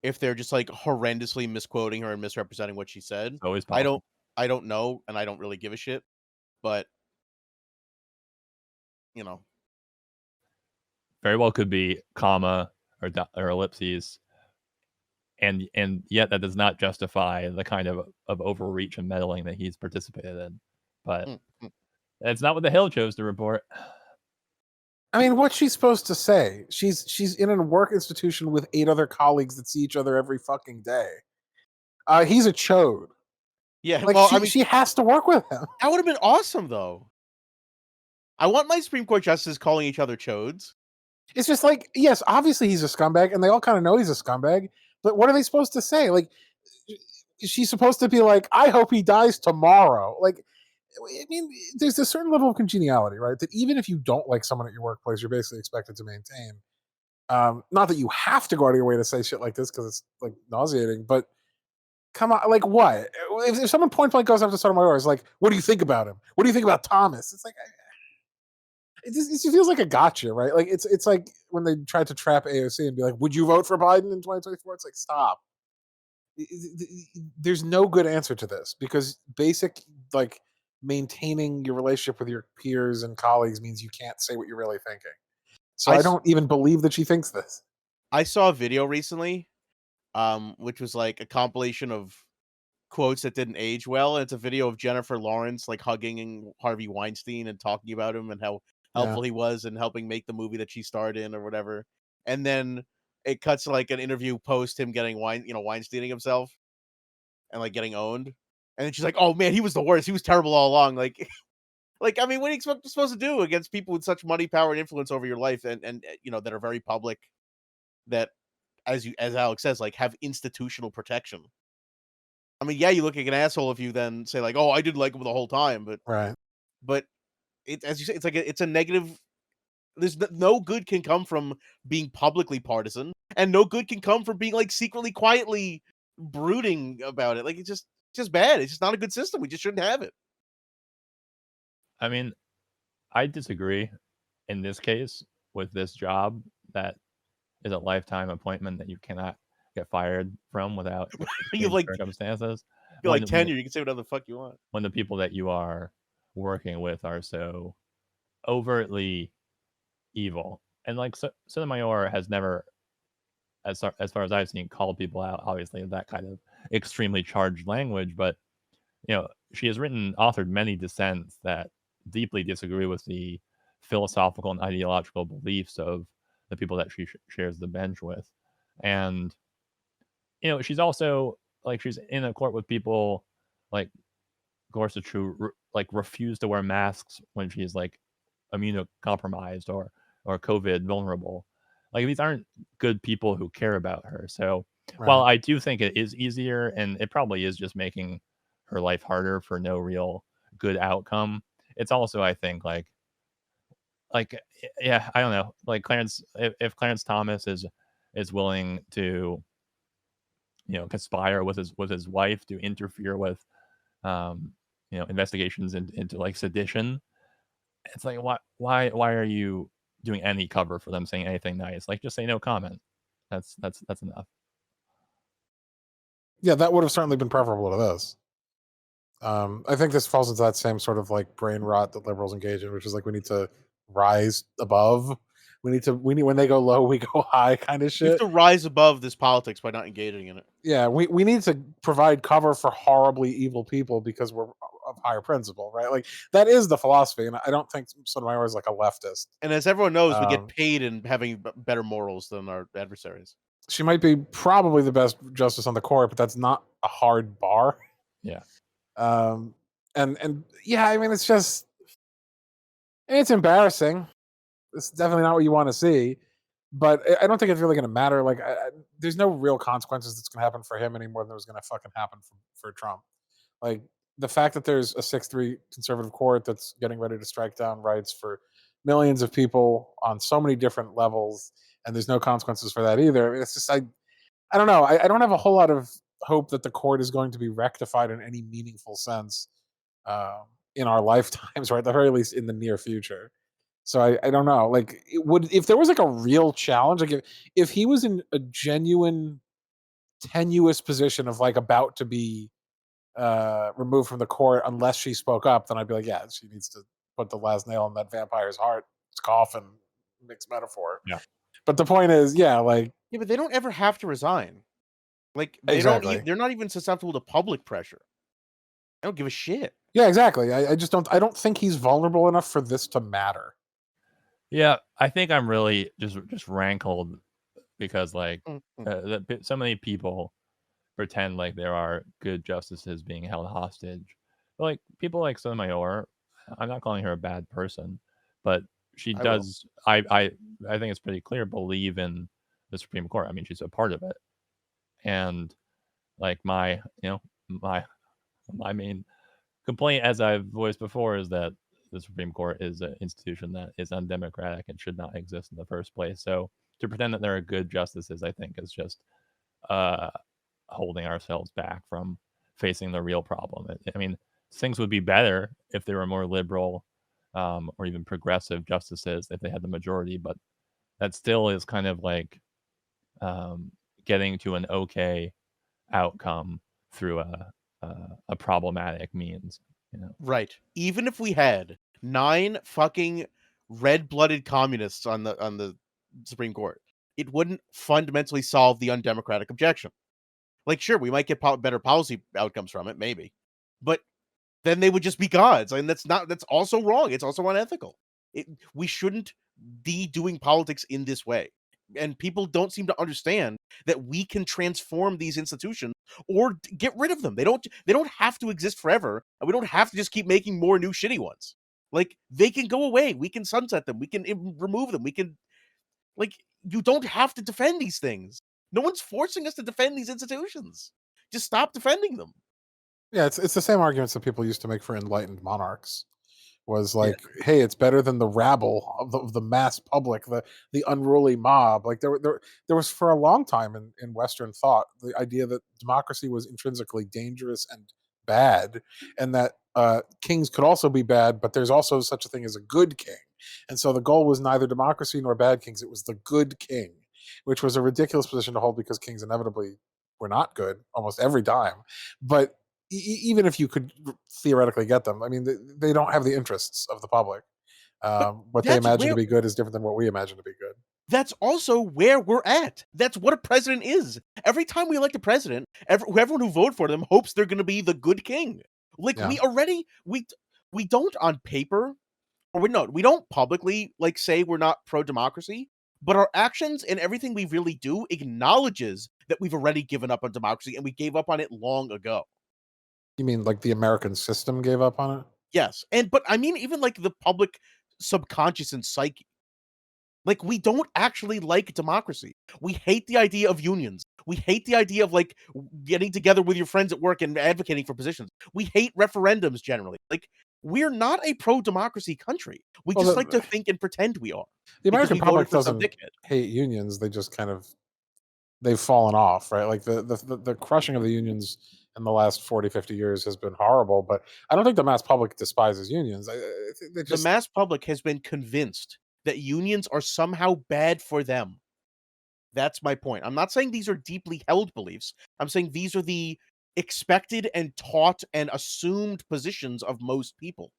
if they're just like horrendously misquoting her and misrepresenting what she said. It's always possible. I don't know, and I don't really give a shit. But you know, very well could be comma or ellipses, and yet that does not justify the kind of overreach and meddling that he's participated in. But that's not what The Hill chose to report. I mean, what's she supposed to say? She's in a work institution with 8 other colleagues that see each other every fucking day. He's a chode. Yeah, like, well, she has to work with him. That would have been awesome, though. I want my Supreme Court justices calling each other chodes. It's just like, yes, obviously he's a scumbag, and they all kind of know he's a scumbag. But what are they supposed to say? Like, she's supposed to be like, "I hope he dies tomorrow." Like, I mean, there's a certain level of congeniality, right? That even if you don't like someone at your workplace, you're basically expected to maintain. Not that you have to go out of your way to say shit like this because it's like nauseating, but come on, like what? If someone point blank goes up to Sotomayor, it's like, "What do you think about him? What do you think about Thomas?" It's like, it just feels like a gotcha, right? Like it's like when they tried to trap AOC and be like, "Would you vote for Biden in 2024?" It's like, stop. There's no good answer to this, because basic like maintaining your relationship with your peers and colleagues means you can't say what you're really thinking. So I don't even believe that she thinks this. I saw a video recently, which was like a compilation of quotes that didn't age well. And it's a video of Jennifer Lawrence like hugging Harvey Weinstein and talking about him and how helpful he was and helping make the movie that she starred in or whatever. And then it cuts to like an interview post him getting Weinsteining himself and like getting owned. And then she's like, "Oh man, he was the worst. He was terrible all along." Like, like, I mean, what are you supposed to do against people with such money, power, and influence over your life and that are very public? that, as Alex says, like, have institutional protection. I mean, yeah, you look like an asshole if you then say like, "Oh, I did like him the whole time," Right. but it, as you say, it's like it's a negative. There's no good can come from being publicly partisan, and no good can come from being like secretly, quietly brooding about it. Like it's just bad. It's just not a good system. We just shouldn't have it. I mean, I disagree in this case with this job that is a lifetime appointment that you cannot get fired from without you extreme like circumstances. you When like tenure. You can say whatever the fuck you want. when the people that you are working with are so overtly evil, and like Sotomayor has never, as far as I've seen, called people out. Obviously, in that kind of extremely charged language, but she has authored many dissents that deeply disagree with the philosophical and ideological beliefs of the people that she shares the bench with. And, she's also like, she's in a court with people like Gorsuch who like refuse to wear masks when she's like immunocompromised or COVID vulnerable. Like these aren't good people who care about her. So while Right. I do think it is easier, and it probably is just making her life harder for no real good outcome, it's also, I think, like yeah, I don't know. Like Clarence, if Clarence Thomas is willing to conspire with his wife to interfere with investigations into like sedition, it's like why are you doing any cover for them saying anything nice? Like just say no comment. That's enough. Yeah, that would have certainly been preferable to this. I think this falls into that same sort of like brain rot that liberals engage in, which is like we need to rise above. We need when they go low, we go high, kind of We have shit. to rise above this politics by not engaging in it. Yeah, we need to provide cover for horribly evil people because we're of higher principle, right? Like that is the philosophy, and I don't think Sotomayor is like a leftist. And as everyone knows, we get Um, paid in having better morals than our adversaries. she might be probably the best justice on the court, but that's not a hard bar. Yeah. And yeah, I mean, it's embarrassing. It's definitely not what you want to see, but I don't think it's really going to matter. Like, there's no real consequences that's going to happen for him any more than was going to fucking happen for Trump. Like the fact that there's a 6-3 conservative court that's getting ready to strike down rights for millions of people on so many different levels, and there's no consequences for that either. I mean, it's just I don't know. I don't have a whole lot of hope that the court is going to be rectified in any meaningful sense in our lifetimes, or at the very least in the near future. So I don't know. Like, if there was like a real challenge, like if he was in a genuine tenuous position of like about to be removed from the court unless she spoke up, then I'd be like, yeah, she needs to put the last nail in that vampire's heart. It's coffin, mixed metaphor. Yeah. But the point is, yeah, like Yeah, but they don't ever have to resign. Like they don't. exactly. They're not even susceptible to public pressure. I don't give a shit. Yeah, exactly. I just don't. I don't think he's vulnerable enough for this to matter. Yeah, I think I'm really just rankled because like so many people pretend like there are good justices being held hostage. But like people like Sotomayor, I'm not calling her a bad person, but she I will. does. I think it's pretty clear believe in the Supreme Court. I mean, she's a part of it, and like my main complaint, as I've voiced before, is that the Supreme Court is an institution that is undemocratic and should not exist in the first place. So to pretend that there are good justices, I think, is just uh, holding ourselves back from facing the real problem. I mean, things would be better if there were more liberal or even progressive justices if they had the majority, but that still is kind of like getting to an okay outcome through a problematic means. Right. Even if we had 9 fucking red-blooded communists on the Supreme Court, it wouldn't fundamentally solve the undemocratic objection. Like, sure, we might get better policy outcomes from it, maybe, but then they would just be gods, and that's also wrong. It's also unethical. We shouldn't be doing politics in this way. And people don't seem to understand that we can transform these institutions or get rid of them. They don't have to exist forever, and we don't have to just keep making more new shitty ones. Like they can go away. We can sunset them. We can remove them. We can like you don't have to defend these things. No one's forcing us to defend these institutions. Just stop defending them. Yeah, it's the same arguments that people used to make for enlightened monarchs. Was Yeah. like, hey, it's better than the rabble of the mass public, the unruly mob. Like there was for a long time in Western thought the idea that democracy was intrinsically dangerous and bad, and that kings could also be bad, but there's also such a thing as a good king. And so the goal was neither democracy nor bad kings; it was the good king, which was a ridiculous position to hold because kings inevitably were not good almost every time. But even if you could theoretically get them, I mean, they don't have the interests of the public. But What they that's imagine where to be good is different than what we imagine to be good. that's also where we're at. That's what a president is. Every time we elect a president, everyone who voted for them hopes they're going to be the good king. Like Yeah. we don't on paper, or we don't publicly like say we're not pro democracy, but our actions and everything we really do acknowledges that we've already given up on democracy and we gave up on it long ago. You mean like the American system gave up on it? Yes, but I mean even like the public subconscious and psyche. Like, we don't actually like democracy. We hate the idea of unions. We hate the idea of, like, getting together with your friends at work and advocating for positions. We hate referendums generally. Like, we're not a pro-democracy country. We Well, just like to think and pretend we are the because American we voted public for some doesn't dickhead. hate unions. They just kind of they've fallen off, right? Like the crushing of the unions in the last 40, 50 years has been horrible, but I don't think the mass public despises unions. I think they The just mass public has been convinced that unions are somehow bad for them. That's my point. I'm not saying these are deeply held beliefs. I'm saying these are the expected and taught and assumed positions of most people.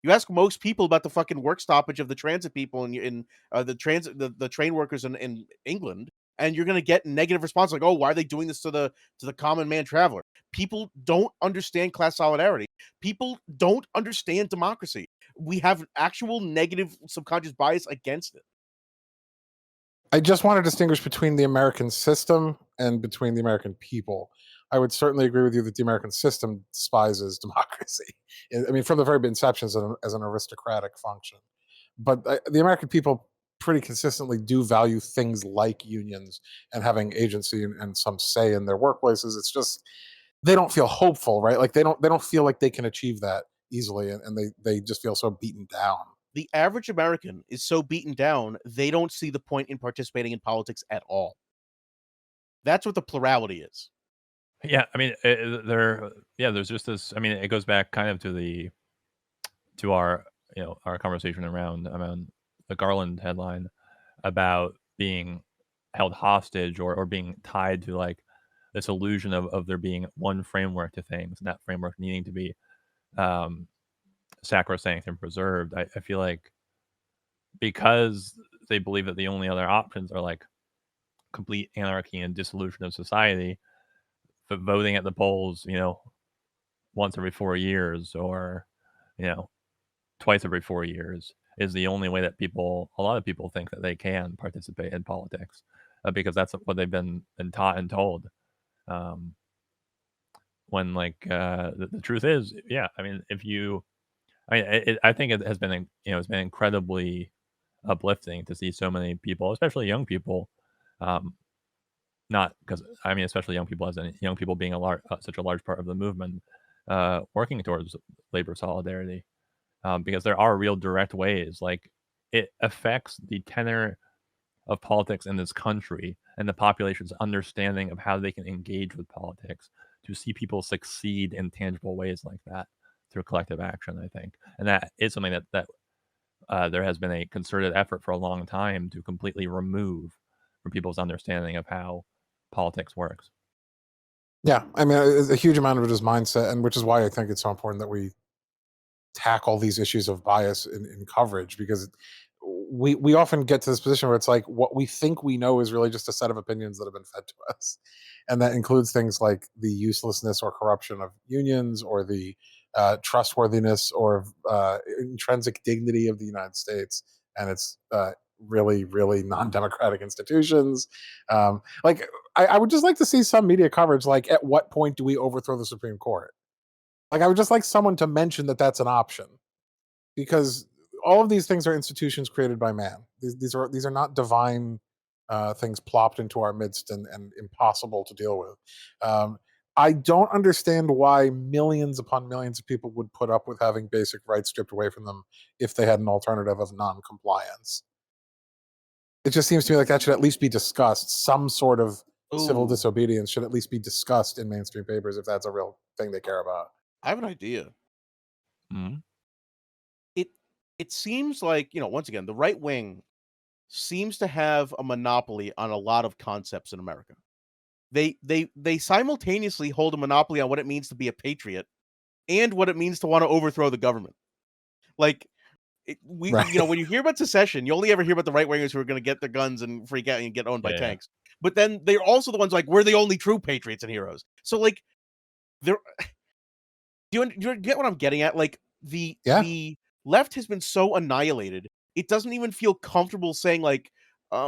You ask most people about the fucking work stoppage of the transit people in the train workers in England, and you're gonna get negative response like, "Oh, why are they doing this to the common man traveler?" People don't understand class solidarity. People don't understand democracy. We have actual negative subconscious bias against it. I just want to distinguish between the American system and between the American people. I would certainly agree with you that the American system despises democracy. I mean, from the very inception as an aristocratic function. But the American people pretty consistently do value things like unions and having agency and some say in their workplaces. It's just they don't feel hopeful, right? Like they don't feel like they can achieve that easily, and they just feel so beaten down. The average American is so beaten down, they don't see the point in participating in politics at all. That's what the plurality is. Yeah, I mean, there's just this. I mean, it goes back kind of to our our conversation around the Garland headline about being held hostage or being tied to like this illusion of there being one framework to things and that framework needing to be um, sacrosanct and preserved. I feel like because they believe that the only other options are like complete anarchy and dissolution of society, voting at the polls, once every 4 years or, you know, twice every 4 years is the only way that a lot of people think that they can participate in politics because that's what they've been taught and told. Um, when like the truth is, yeah, I mean, I think it has been, it's been incredibly uplifting to see so many people, especially young people, um, not because I mean, especially young people, as in young people being such a large part of the movement, working towards labor solidarity, because there are real direct ways, like it affects the tenor of politics in this country and the population's understanding of how they can engage with politics to see people succeed in tangible ways like that through collective action. I think, and that is something that there has been a concerted effort for a long time to completely remove from people's understanding of how politics works. Yeah, I mean, a huge amount of it is mindset, and which is why I think it's so important that we tackle these issues of bias in coverage because we often get to this position where it's like what we think we know is really just a set of opinions that have been fed to us, and that includes things like the uselessness or corruption of unions or the trustworthiness or intrinsic dignity of the United States and its really really non-democratic institutions. Like I would just like to see some media coverage like at what point do we overthrow the Supreme Court. Like, I would just like someone to mention that that's an option because all of these things are institutions created by man. These are not divine things plopped into our midst and impossible to deal with. I don't understand why millions upon millions of people would put up with having basic rights stripped away from them if they had an alternative of non-compliance. It just seems to me like that should at least be discussed. Some sort of civil disobedience should at least be discussed in mainstream papers if that's a real thing they care about. I have an idea. Mm-hmm. It seems like, once again, the right wing seems to have a monopoly on a lot of concepts in America. They simultaneously hold a monopoly on what it means to be a patriot and what it means to want to overthrow the government. Like, Right. when you hear about secession, you only ever hear about the right wingers who are going to get their guns and freak out and get owned by tanks. But then they're also the ones like, we're the only true patriots and heroes. So like, they're. Do you get what I'm getting at? Like the left has been so annihilated, it doesn't even feel comfortable saying like,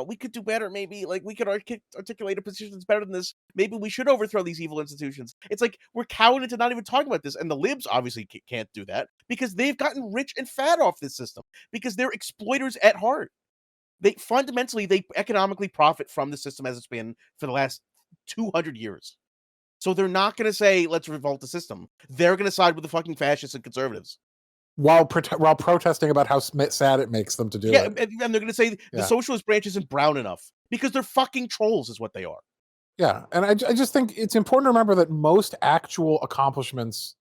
we could do better. Maybe like we could articulate a position that's better than this. Maybe we should overthrow these evil institutions. It's like we're cowing into not even talking about this. And the libs obviously can't do that because they've gotten rich and fat off this system because they're exploiters at heart. They economically profit from the system as it's been for the last 200 years. So they're not going to say, let's revolt the system. They're going to side with the fucking fascists and conservatives. While protesting about how sad it makes them to do it. And they're going to say the socialist branch isn't brown enough because they're fucking trolls is what they are. Yeah, and I just think it's important to remember that most actual accomplishments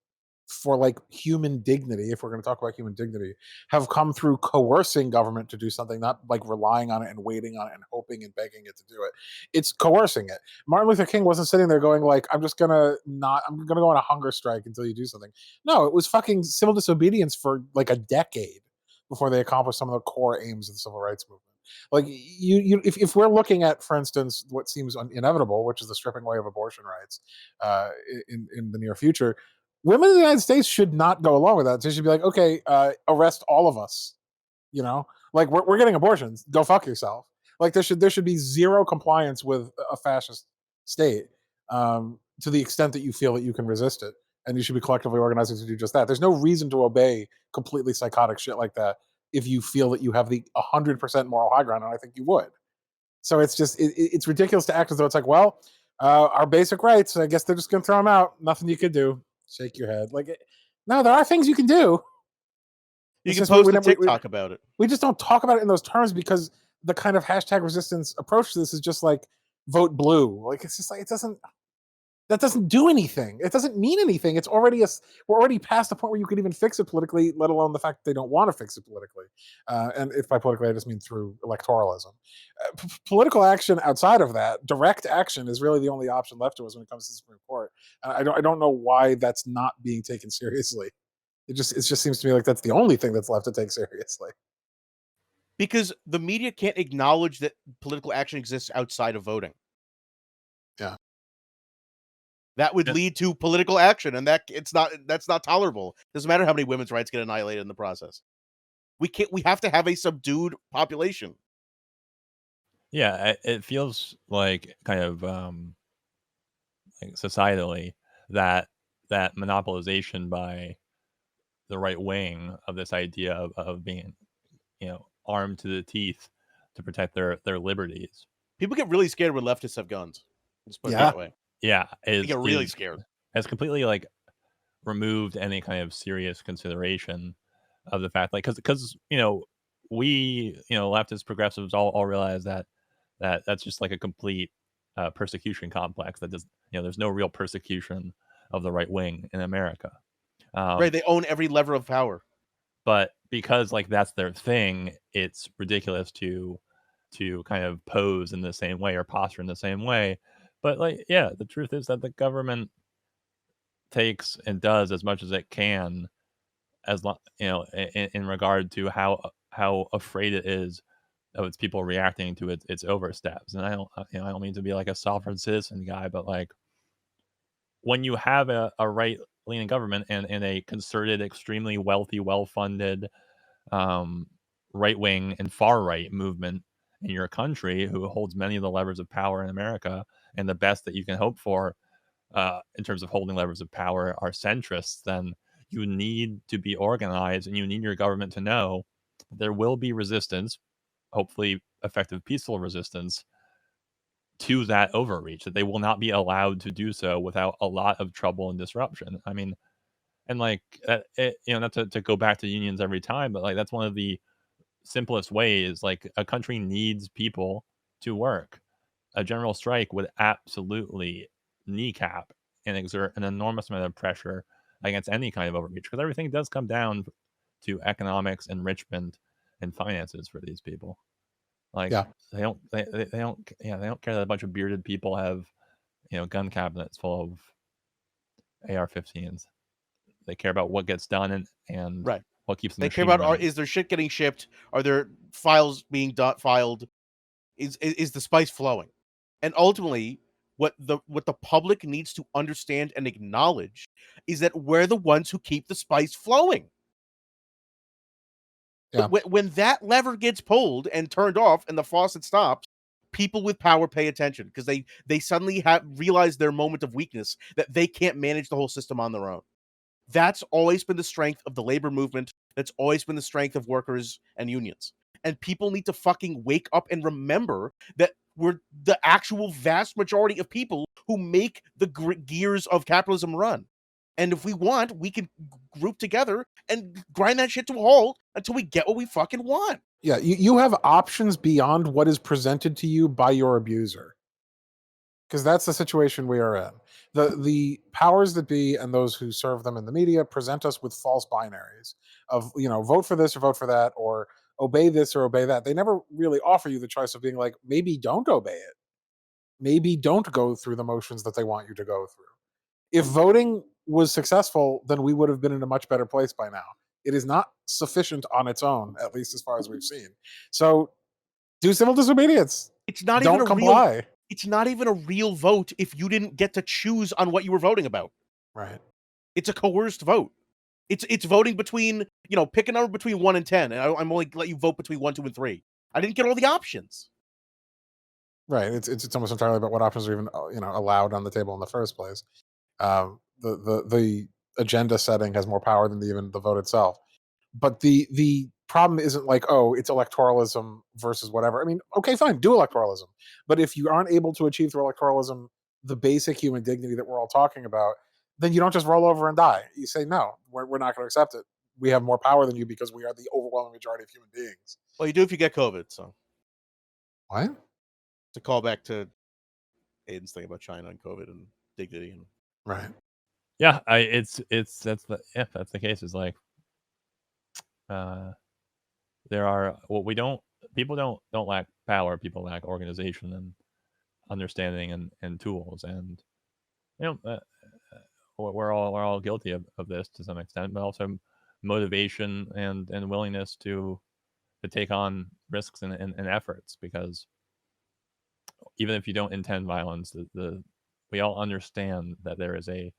for like human dignity, if we're going to talk about human dignity, have come through coercing government to do something, not like relying on it and waiting on it and hoping and begging it to do it. It's coercing it. Martin Luther King wasn't sitting there going like, I'm going to go on a hunger strike until you do something. No, it was fucking civil disobedience for like a decade before they accomplished some of the core aims of the civil rights movement. Like if we're looking at, for instance, what seems inevitable, which is the stripping away of abortion rights in the near future, women in the United States should not go along with that. They should be like, okay, arrest all of us. Like we're getting abortions. Go fuck yourself. Like there should be zero compliance with a fascist state to the extent that you feel that you can resist it, and you should be collectively organizing to do just that. There's no reason to obey completely psychotic shit like that if you feel that you have the 100% moral high ground, and I think you would. So it's just it's ridiculous to act as though it's like, well, our basic rights, I guess they're just going to throw them out. Nothing you could do. Shake your head. Like, no, there are things you can do. You can post a TikTok about it. We just don't talk about it in those terms because the kind of hashtag resistance approach to this is just like vote blue. Like it's just like that doesn't do anything. It doesn't mean anything. We're already past the point where you could even fix it politically, let alone the fact that they don't want to fix it politically. And if by politically, I just mean through electoralism. Political action outside of that, direct action, is really the only option left to us when it comes to the Supreme Court. I don't know why that's not being taken seriously. It just seems to me like that's the only thing that's left to take seriously. Because the media can't acknowledge that political action exists outside of voting. Yeah. That would lead to political action, and that's not tolerable. Doesn't matter how many women's rights get annihilated in the process. We have to have a subdued population. Yeah, it feels like kind of like societally that monopolization by the right wing of this idea of being, armed to the teeth to protect their liberties. People get really scared when leftists have guns. Let's put it that way. Yeah, they get really scared. Has completely like removed any kind of serious consideration of the fact, like, because we leftist progressives all realize that's just like a complete persecution complex. That does there's no real persecution of the right wing in America. Right, they own every lever of power. But because like that's their thing, it's ridiculous to kind of pose in the same way or posture in the same way. But like, yeah, the truth is that the government takes and does as much as it can, as long in regard to how afraid it is of its people reacting to its oversteps. And I don't mean to be like a sovereign citizen guy, but like when you have a right leaning government and a concerted, extremely wealthy, well funded right wing and far right movement in your country who holds many of the levers of power in America, and the best that you can hope for in terms of holding levers of power are centrists, then you need to be organized and you need your government to know there will be resistance, hopefully effective peaceful resistance, to that overreach, that they will not be allowed to do so without a lot of trouble and disruption. I mean, and like, not to go back to unions every time, but like that's one of the simplest ways. Like a country needs people to work. A general strike would absolutely kneecap and exert an enormous amount of pressure against any kind of overreach, because everything does come down to economics, enrichment, and finances for these people. Like, Yeah. they don't care that a bunch of bearded people have, gun cabinets full of AR-15s. They care about what gets done and Right. what keeps the They care machine about running. is there shit getting shipped? Are there files being filed? Is the spice flowing? And ultimately, what the public needs to understand and acknowledge is that we're the ones who keep the spice flowing. Yeah. When that lever gets pulled and turned off and the faucet stops, people with power pay attention, because they suddenly realize their moment of weakness, that they can't manage the whole system on their own. That's always been the strength of the labor movement. That's always been the strength of workers and unions. And people need to fucking wake up and remember that we're the actual vast majority of people who make the gears of capitalism run. And if we want, we can group together and grind that shit to a halt until we get what we fucking want. Yeah, you have options beyond what is presented to you by your abuser. Because that's the situation we are in. The powers that be and those who serve them in the media present us with false binaries of, vote for this or vote for that, or obey this or obey that. They never really offer you the choice of being like, maybe don't obey it. Maybe don't go through the motions that they want you to go through. If voting was successful, then we would have been in a much better place by now. It is not sufficient on its own, at least as far as we've seen. So do civil disobedience. It's not Don't even a comply. real. It's not even a real vote if you didn't get to choose on what you were voting about. Right. It's a coerced vote. It's voting between, pick a number between 1 and 10, and I'm only let you vote between 1, 2, and 3. I didn't get all the options. Right. It's almost entirely about what options are even allowed on the table in the first place. The agenda setting has more power than even the vote itself. But the problem isn't like, oh, it's electoralism versus whatever. I mean, okay, fine, do electoralism. But if you aren't able to achieve through electoralism the basic human dignity that we're all talking about, then you don't just roll over and die. You say, no, we're not going to accept it. We have more power than you because we are the overwhelming majority of human beings. Well, you do if you get COVID. So what? To call back to Aiden's thing about China and COVID and dignity and right. Yeah, that's the case. Is like, there are people don't lack power. People lack organization and understanding and tools, and we're all guilty of this to some extent, but also motivation and willingness to take on risks and efforts, because even if you don't intend violence, we all understand that there is a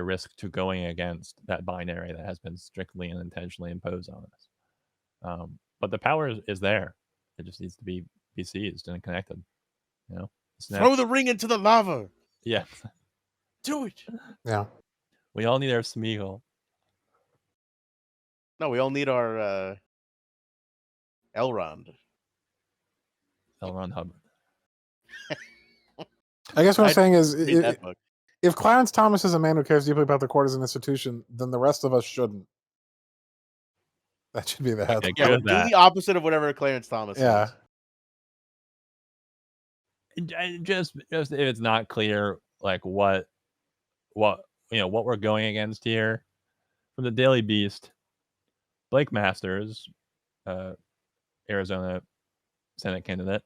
risk to going against that binary that has been strictly and intentionally imposed on us. But the power is there. It just needs to be seized and connected. Throw the ring into the lava. Yeah. Do it. Yeah. We all need our Smeagol. No, we all need our Elrond. Elrond Hubbard. I guess what I'm saying is, if Clarence Thomas is a man who cares deeply about the court as an institution, then the rest of us shouldn't. That should be the headline. Yeah, do the opposite of whatever Clarence Thomas says. Just if it's not clear, like what we're going against here, from the Daily Beast, Blake Masters, Arizona Senate candidate,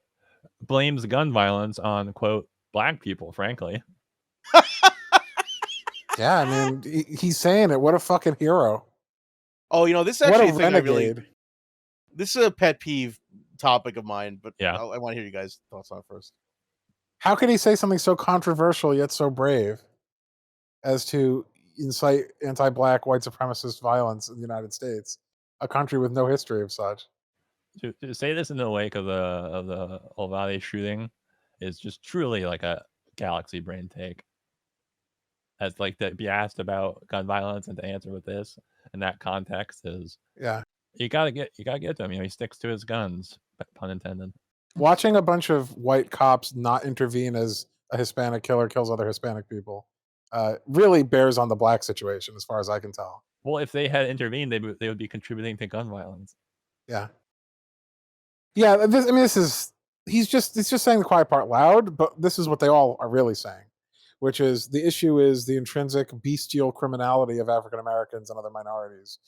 blames gun violence on, quote, black people, frankly. Yeah, I mean, he's saying it. What a fucking hero. Oh, this is actually a thing this is a pet peeve topic of mine, but yeah, I want to hear you guys' thoughts on it first. How can he say something so controversial yet so brave as to incite anti-black white supremacist violence in the United States, a country with no history of such? To say this in the wake of the Uvalde shooting is just truly like a galaxy brain take. As like to be asked about gun violence and to answer with this in that context is, yeah, you gotta get to him. He sticks to his guns, pun intended. Watching a bunch of white cops not intervene as a Hispanic killer kills other Hispanic people really bears on the black situation, as far as I can tell. Well, if they had intervened, they would be contributing to gun violence. Yeah. Yeah, this is he's just saying the quiet part loud, but this is what they all are really saying, which is the issue is the intrinsic bestial criminality of African Americans and other minorities,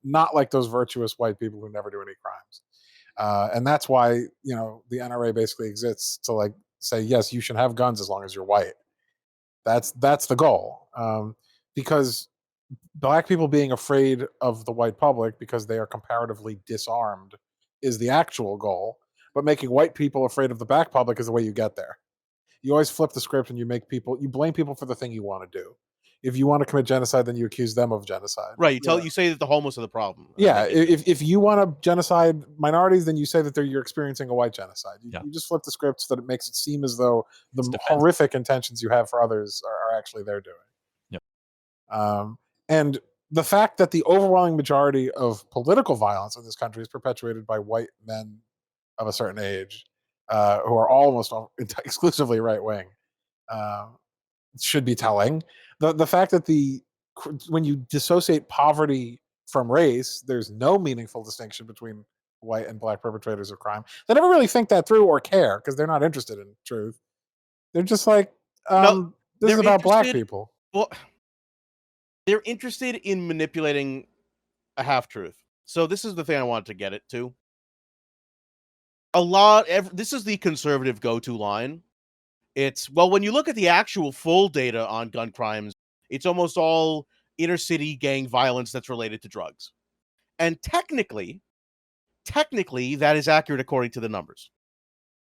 not like those virtuous white people who never do any crimes. And that's why the NRA basically exists to like say yes, you should have guns as long as you're white. That's the goal, because black people being afraid of the white public because they are comparatively disarmed is the actual goal, but making white people afraid of the black public is the way you get there. You always flip the script and you blame people for the thing you want to do. If you want to commit genocide, then you accuse them of genocide. Right. You say that the homeless are the problem. Yeah. If you want to genocide minorities, then you say that you're experiencing a white genocide. You just flip the script so that it makes it seem as though the horrific intentions you have for others are actually their doing. Yep. And the fact that the overwhelming majority of political violence in this country is perpetuated by white men of a certain age, who are almost exclusively right wing, should be telling. The fact that when you dissociate poverty from race, there's no meaningful distinction between white and black perpetrators of crime. They never really think that through or care because they're not interested in truth. They're just like, this is about black people. Well, they're interested in manipulating a half-truth. So this is the thing I wanted to get it to. This is the conservative go-to line. It's, well, when you look at the actual full data on gun crimes, it's almost all inner-city gang violence that's related to drugs. And technically, that is accurate according to the numbers.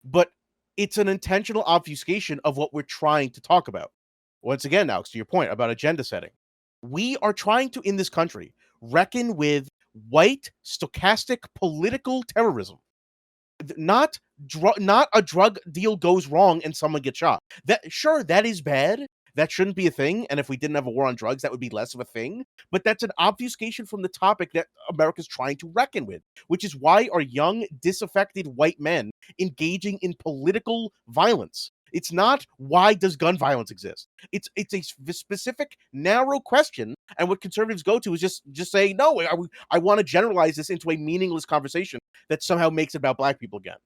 But it's an intentional obfuscation of what we're trying to talk about. Once again, Alex, to your point about agenda setting. We are trying to, in this country, reckon with white, stochastic political terrorism. Not a drug deal goes wrong and someone gets shot. That is bad. That shouldn't be a thing. And if we didn't have a war on drugs, that would be less of a thing. But that's an obfuscation from the topic that America's trying to reckon with, which is why are young, disaffected white men engaging in political violence? It's not why does gun violence exist. It's a specific, narrow question, and what conservatives go to is just say, no, I want to generalize this into a meaningless conversation that somehow makes it about black people again.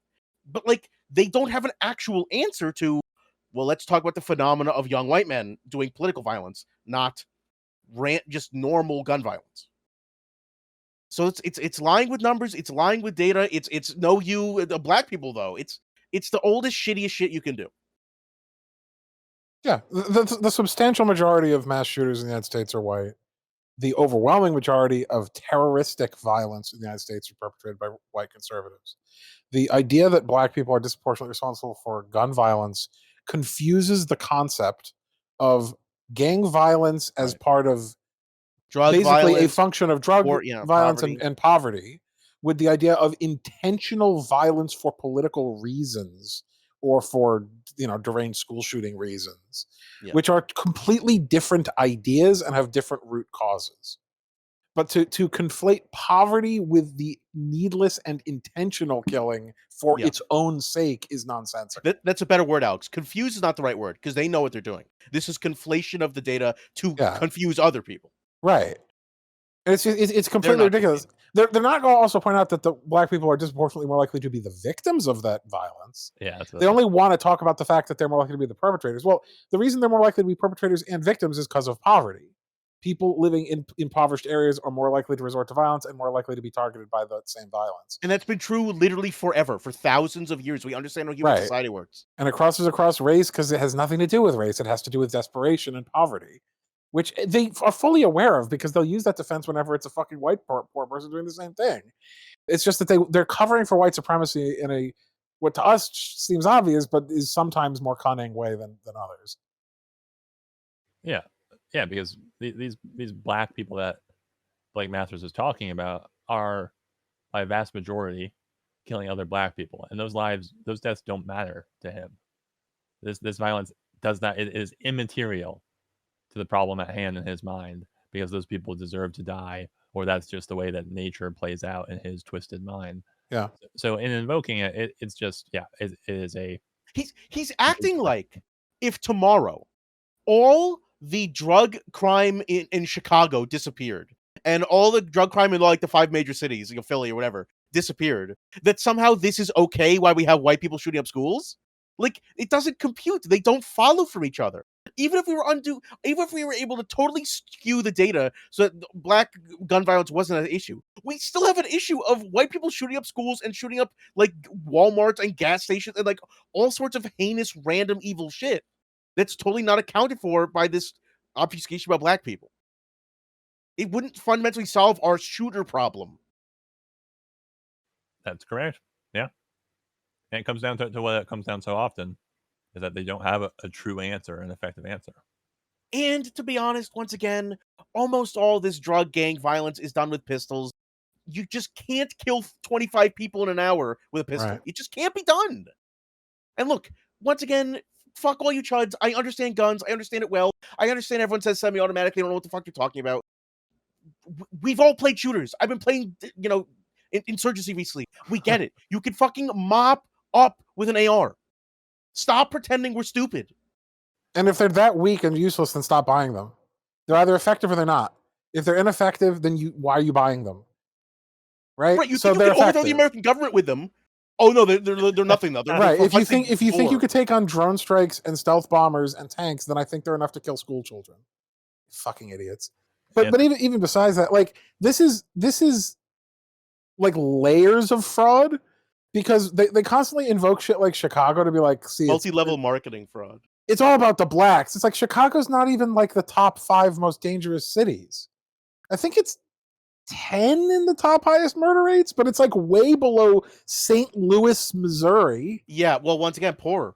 But like, they don't have an actual answer to, well, let's talk about the phenomena of young white men doing political violence, not just normal gun violence. So it's lying with numbers, it's lying with data, it's black people though. It's the oldest, shittiest shit you can do. Yeah, the substantial majority of mass shooters in the United States are white. The overwhelming majority of terroristic violence in the United States are perpetrated by white conservatives. The idea that black people are disproportionately responsible for gun violence confuses the concept of gang violence as part of basically violence, a function of drug violence and poverty, with the idea of intentional violence for political reasons or for deranged school shooting reasons, which are completely different ideas and have different root causes. But to conflate poverty with the needless and intentional killing for its own sake is nonsensical. That's a better word, Alex. Confuse is not the right word because they know what they're doing. This is conflation of the data to confuse other people. Right. And it's completely ridiculous. They're not going to also point out that the black people are disproportionately more likely to be the victims of that violence. Yeah, they only want to talk about the fact that they're more likely to be the perpetrators. Well, the reason they're more likely to be perpetrators and victims is because of poverty. People living in impoverished areas are more likely to resort to violence and more likely to be targeted by the same violence. And that's been true literally forever, for thousands of years. We understand how human society works. And it crosses across race because it has nothing to do with race. It has to do with desperation and poverty, which they are fully aware of because they'll use that defense whenever it's a fucking white poor person doing the same thing. It's just that they're covering for white supremacy in a what to us seems obvious, but is sometimes more cunning way than others. Yeah, because these black people that Blake Masters is talking about are, by a vast majority, killing other black people, and those deaths don't matter to him. This violence does not. It is immaterial to the problem at hand in his mind because those people deserve to die, or that's just the way that nature plays out in his twisted mind. Yeah. So in invoking it, it's just it is a. He's acting like if tomorrow all the drug crime in Chicago disappeared, and all the drug crime in like the 5 major cities, Philly or whatever, disappeared, that somehow this is okay why we have white people shooting up schools. Like, it doesn't compute. They don't follow from each other. Even if we were able to totally skew the data so that black gun violence wasn't an issue, we still have an issue of white people shooting up schools and shooting up like Walmarts and gas stations and like all sorts of heinous, random, evil shit that's totally not accounted for by this obfuscation about black people. It wouldn't fundamentally solve our shooter problem. That's correct. Yeah. And it comes down to what it comes down so often is that they don't have a true answer, an effective answer. And to be honest, once again, almost all this drug gang violence is done with pistols. You just can't kill 25 people in an hour with a pistol. Right. It just can't be done. And look, once again, fuck all you chuds. I understand guns. I understand it well. I understand everyone says semi-automatic. They don't know what the fuck you're talking about. We've all played shooters. I've been playing, Insurgency recently. We get it. You can fucking mop up with an AR. Stop pretending we're stupid. And if they're that weak and useless, then stop buying them. They're either effective or they're not. If they're ineffective, then why are you buying them? Right? Right. You think you can overthrow the American government with them? Oh no, they're nothing though. Right. If you think you could take on drone strikes and stealth bombers and tanks, then I think they're enough to kill school children. Fucking idiots. But even besides that, like this is like layers of fraud because they constantly invoke shit like Chicago to be like, see, multi-level marketing fraud. It's all about the blacks. It's like Chicago's not even like the top 5 most dangerous cities. I think it's 10 in the top highest murder rates, but it's like way below St. Louis, Missouri. Yeah, well, once again, poor.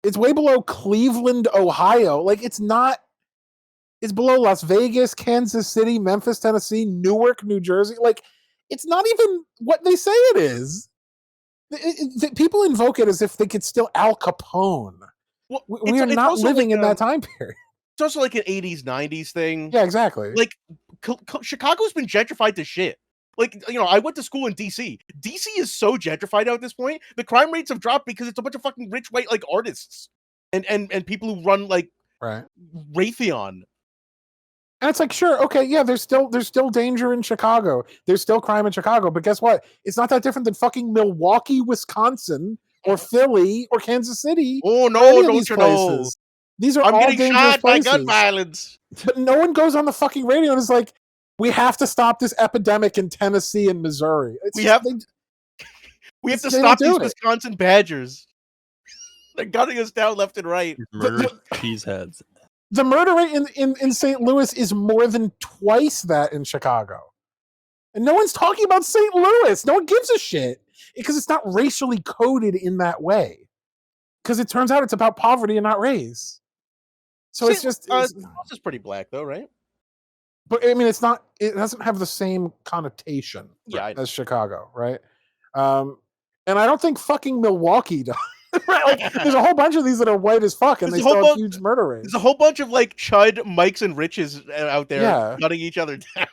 It's way below Cleveland, Ohio. Like, it's below Las Vegas, Kansas City, Memphis, Tennessee, Newark, New Jersey. Like, it's not even what they say it is. People invoke it as if they could still Al Capone. Well, we are not living in that time period. It's also like an 80s, 90s thing. Yeah, exactly. Like, Chicago's been gentrified to shit. Like, I went to school in DC. DC is so gentrified at this point. The crime rates have dropped because it's a bunch of fucking rich white like artists and people who run like Raytheon. And it's like, sure, okay, yeah, there's still danger in Chicago. There's still crime in Chicago, but guess what? It's not that different than fucking Milwaukee, Wisconsin, or Philly, or Kansas City. Oh no, don't you know? These are all dangerous places. By gun violence. But no one goes on the fucking radio and is like, we have to stop this epidemic in Tennessee and Missouri. We have to stop these Wisconsin Badgers. They're gunning us down left and right. Murder cheeseheads. The murder rate in St. Louis is more than twice that in Chicago. And no one's talking about St. Louis. No one gives a shit. Because it's not racially coded in that way. Because it turns out it's about poverty and not race. So it's just... It's just pretty black, though, right? But, I mean, it doesn't have the same connotation as Chicago, right? And I don't think fucking Milwaukee does. Right? Like, there's a whole bunch of these that are white as fuck, and they still have huge murder rates. There's a whole bunch of like chud Mikes and Riches out there cutting each other down.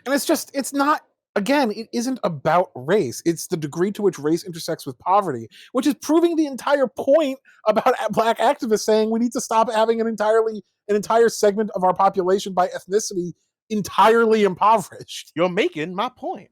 And it's not. Again, it isn't about race. It's the degree to which race intersects with poverty, which is proving the entire point about black activists saying we need to stop having an entire segment of our population by ethnicity entirely impoverished. You're making my point.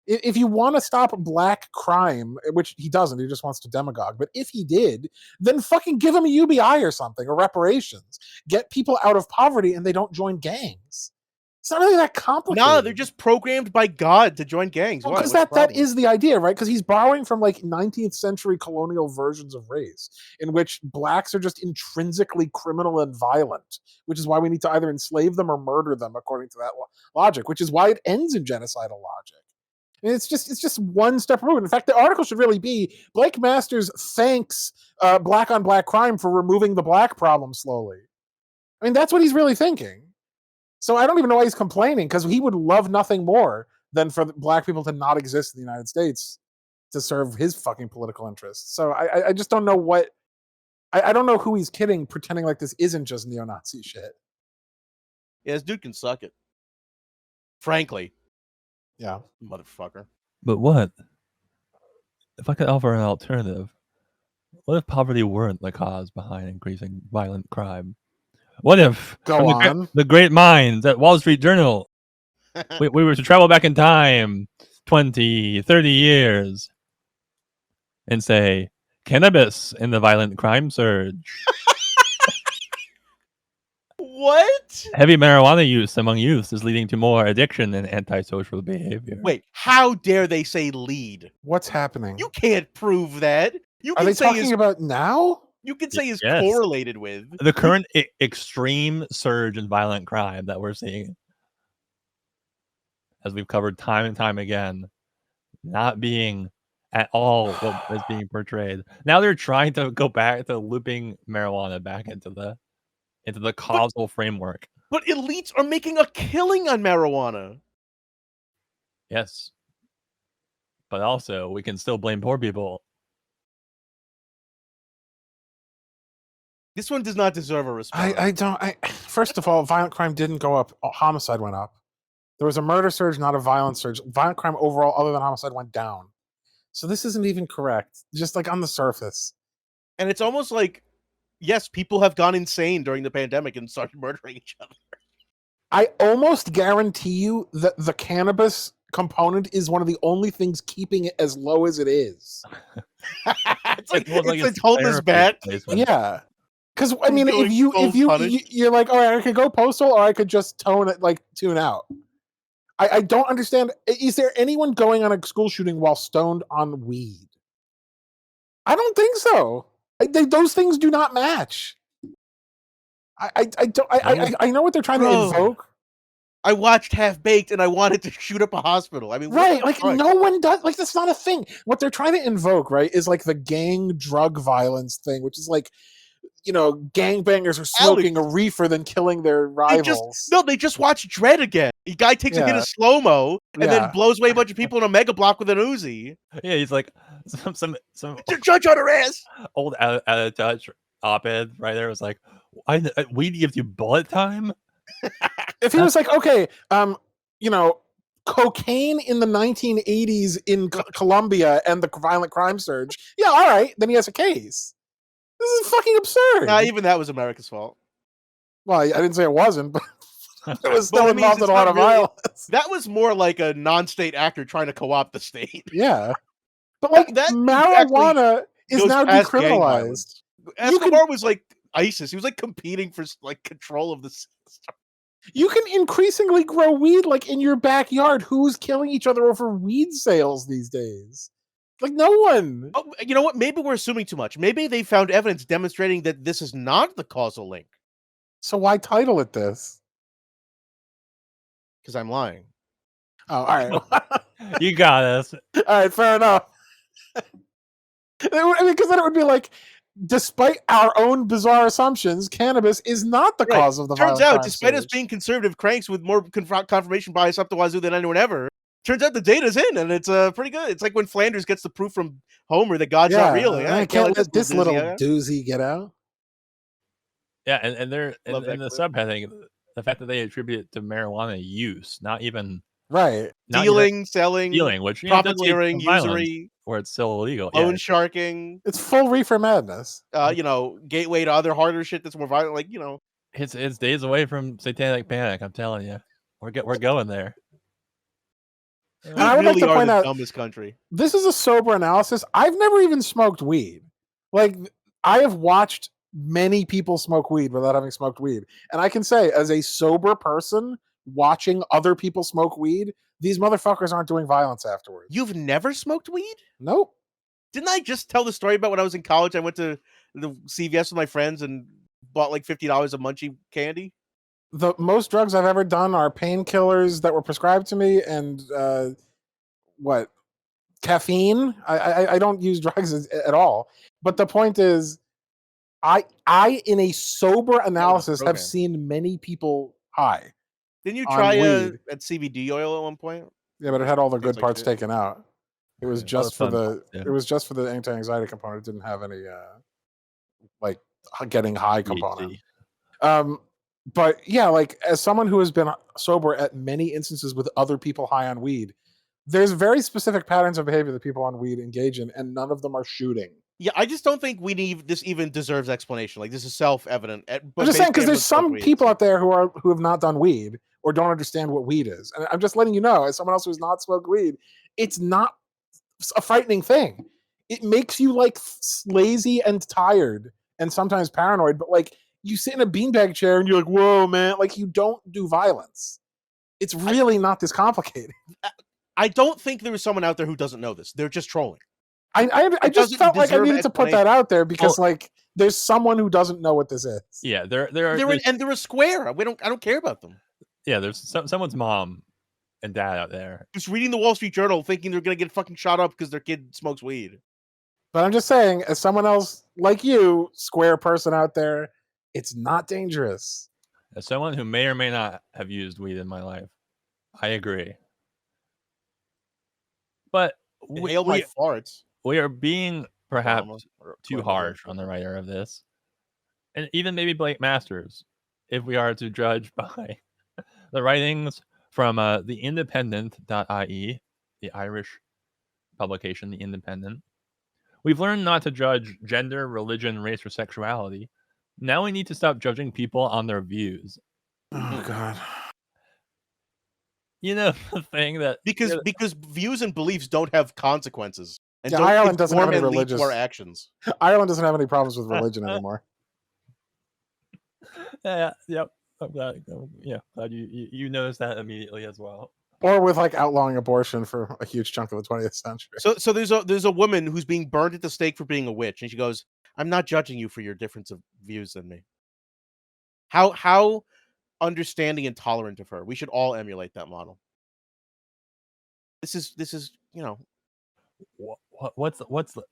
If you want to stop black crime, which he doesn't, he just wants to demagogue, but if he did, then fucking give him a UBI or something, or reparations. Get people out of poverty and they don't join gangs. It's not really that complicated. No, they're just programmed by God to join gangs. Because that is the idea, right? Because he's borrowing from like 19th century colonial versions of race, in which blacks are just intrinsically criminal and violent, which is why we need to either enslave them or murder them, according to that logic, which is why it ends in genocidal logic. And it's just one step removed. In fact, the article should really be Blake Masters thanks black on black crime for removing the black problem slowly. I mean, that's what he's really thinking. So I don't even know why he's complaining, because he would love nothing more than for black people to not exist in the United States to serve his fucking political interests. So I just don't know what... I don't know who he's kidding, pretending like this isn't just neo-Nazi shit. Yeah, this dude can suck it. Frankly. Yeah. Motherfucker. But what if I could offer an alternative? What if poverty weren't the cause behind increasing violent crime? What if Go on. the great minds at Wall Street Journal, we were to travel back in time 20, 30 years and say, cannabis in the violent crime surge. What? Heavy marijuana use among youths is leading to more addiction and antisocial behavior. Wait, how dare they say lead? What's happening? You can't prove that. You Are can they say talking about now? you can say is Yes. correlated with The current extreme surge in violent crime that we're seeing, as we've covered time and time again, not being at all what is being portrayed. Now they're trying to go back to looping marijuana back into the causal framework. But elites are making a killing on marijuana. Yes. But also, we can still blame poor people. This one does not deserve a response. First of all, violent crime didn't go up. Homicide went up. There was a murder surge, not a violent surge. Violent crime overall, other than homicide, went down. So this isn't even correct. Just like on the surface. And it's almost like, yes, people have gone insane during the pandemic and started murdering each other. I almost guarantee you that the cannabis component is one of the only things keeping it as low as it is. It's like holding us back. Yeah. Because I mean, if you're like, all right, I could go postal, or I could just tune out. I don't understand. Is there anyone going on a school shooting while stoned on weed? I don't think so. Those things do not match. I know what they're trying to invoke. I watched Half Baked and I wanted to shoot up a hospital. I mean, right? Like no one does. Like that's not a thing. What they're trying to invoke, right, is like the gang drug violence thing, which is like, gangbangers are smoking a reefer than killing their rivals. They just watch Dread again. The guy takes a hit of slow-mo and then blows away a bunch of people in a mega block with an Uzi. Yeah, he's like some judge on her ass. Old out of touch op-ed right there was like, weed gives you bullet time. If he was like, okay, cocaine in the 1980s in Colombia and the violent crime surge, yeah, all right, then he has a case. This is fucking absurd. Nah, even that was America's fault. Well, I didn't say it wasn't, but it was still involved in a lot of violence. That was more like a non-state actor trying to co-opt the state. Yeah. But like that marijuana is now decriminalized. Escobar was like ISIS. He was like competing for like control of the system. You can increasingly grow weed like in your backyard. Who's killing each other over weed sales these days? Like no one. Oh, you know what? Maybe we're assuming too much. Maybe they found evidence demonstrating that this is not the causal link. So why title it this? Because I'm lying. Oh, all right. You got us. All right, fair enough. I mean, because then it would be like, despite our own bizarre assumptions, cannabis is not the cause of the violence. Turns out, despite us being conservative cranks with more confirmation bias up the wazoo than anyone ever, turns out the data's in, and it's pretty good. It's like when Flanders gets the proof from Homer that God's not real. I can't let this little doozy get out. Yeah, and they're in the subheading, the fact that they attribute it to marijuana use, not even dealing, selling, which profiteering, usury, where it's still illegal. Loan sharking. It's full reefer madness. Gateway to other harder shit that's more violent. Like it's days away from satanic panic. I'm telling you, we're going there. And I would like to point out, dumbest country. This is a sober analysis. I've never even smoked weed. Like I have watched many people smoke weed without having smoked weed, and I can say, as a sober person watching other people smoke weed, these motherfuckers aren't doing violence afterwards. You've never smoked weed? Nope. Didn't I just tell the story about when I was in college? I went to the CVS with my friends and bought like $50 of munchie candy. The most drugs I've ever done are painkillers that were prescribed to me, and caffeine. I don't use drugs at all. But the point is, I in a sober analysis have seen many people high. Didn't you try at CBD oil at one point? Yeah, but it had all the good parts taken out. It was just for the it was just for the anti-anxiety component. It didn't have any like getting high component. But yeah, like as someone who has been sober at many instances with other people high on weed, There's very specific patterns of behavior that people on weed engage in, and none of them are shooting. Yeah, I just don't think this even deserves explanation. Like, this is self-evident. I'm just saying, because there's some people out there who have not done weed or don't understand what weed is. And I'm just letting you know, as someone else who's not smoked weed, it's not a frightening thing. It makes you like lazy and tired and sometimes paranoid, but like you sit in a beanbag chair and you're like, whoa, man, like you don't do violence. It's really not this complicated. I don't think there is someone out there who doesn't know this. They're just trolling. I just felt like I needed to put that out there because like there's someone who doesn't know what this is. Yeah, they're a square. I don't care about them. Yeah, there's someone's mom and dad out there who's reading the Wall Street Journal thinking they're gonna get fucking shot up because their kid smokes weed. But I'm just saying, as someone else like you, square person out there, it's not dangerous. As someone who may or may not have used weed in my life, I agree. But we are being perhaps too harsh on the writer of this. And even maybe Blake Masters, if we are to judge by the writings from the Independent.ie, the Irish publication, The Independent. We've learned not to judge gender, religion, race, or sexuality. Now we need to stop judging people on their views. Oh, God. You know, the thing that... Because views and beliefs don't have consequences. And Ireland doesn't have any religious our actions. Ireland doesn't have any problems with religion anymore. Yep. I'm glad. Yeah, glad you noticed that immediately as well. Or with like outlawing abortion for a huge chunk of the 20th century. So there's a woman who's being burned at the stake for being a witch, and she goes, "I'm not judging you for your difference of views than me." How understanding and tolerant of her. We should all emulate that model. This is what's the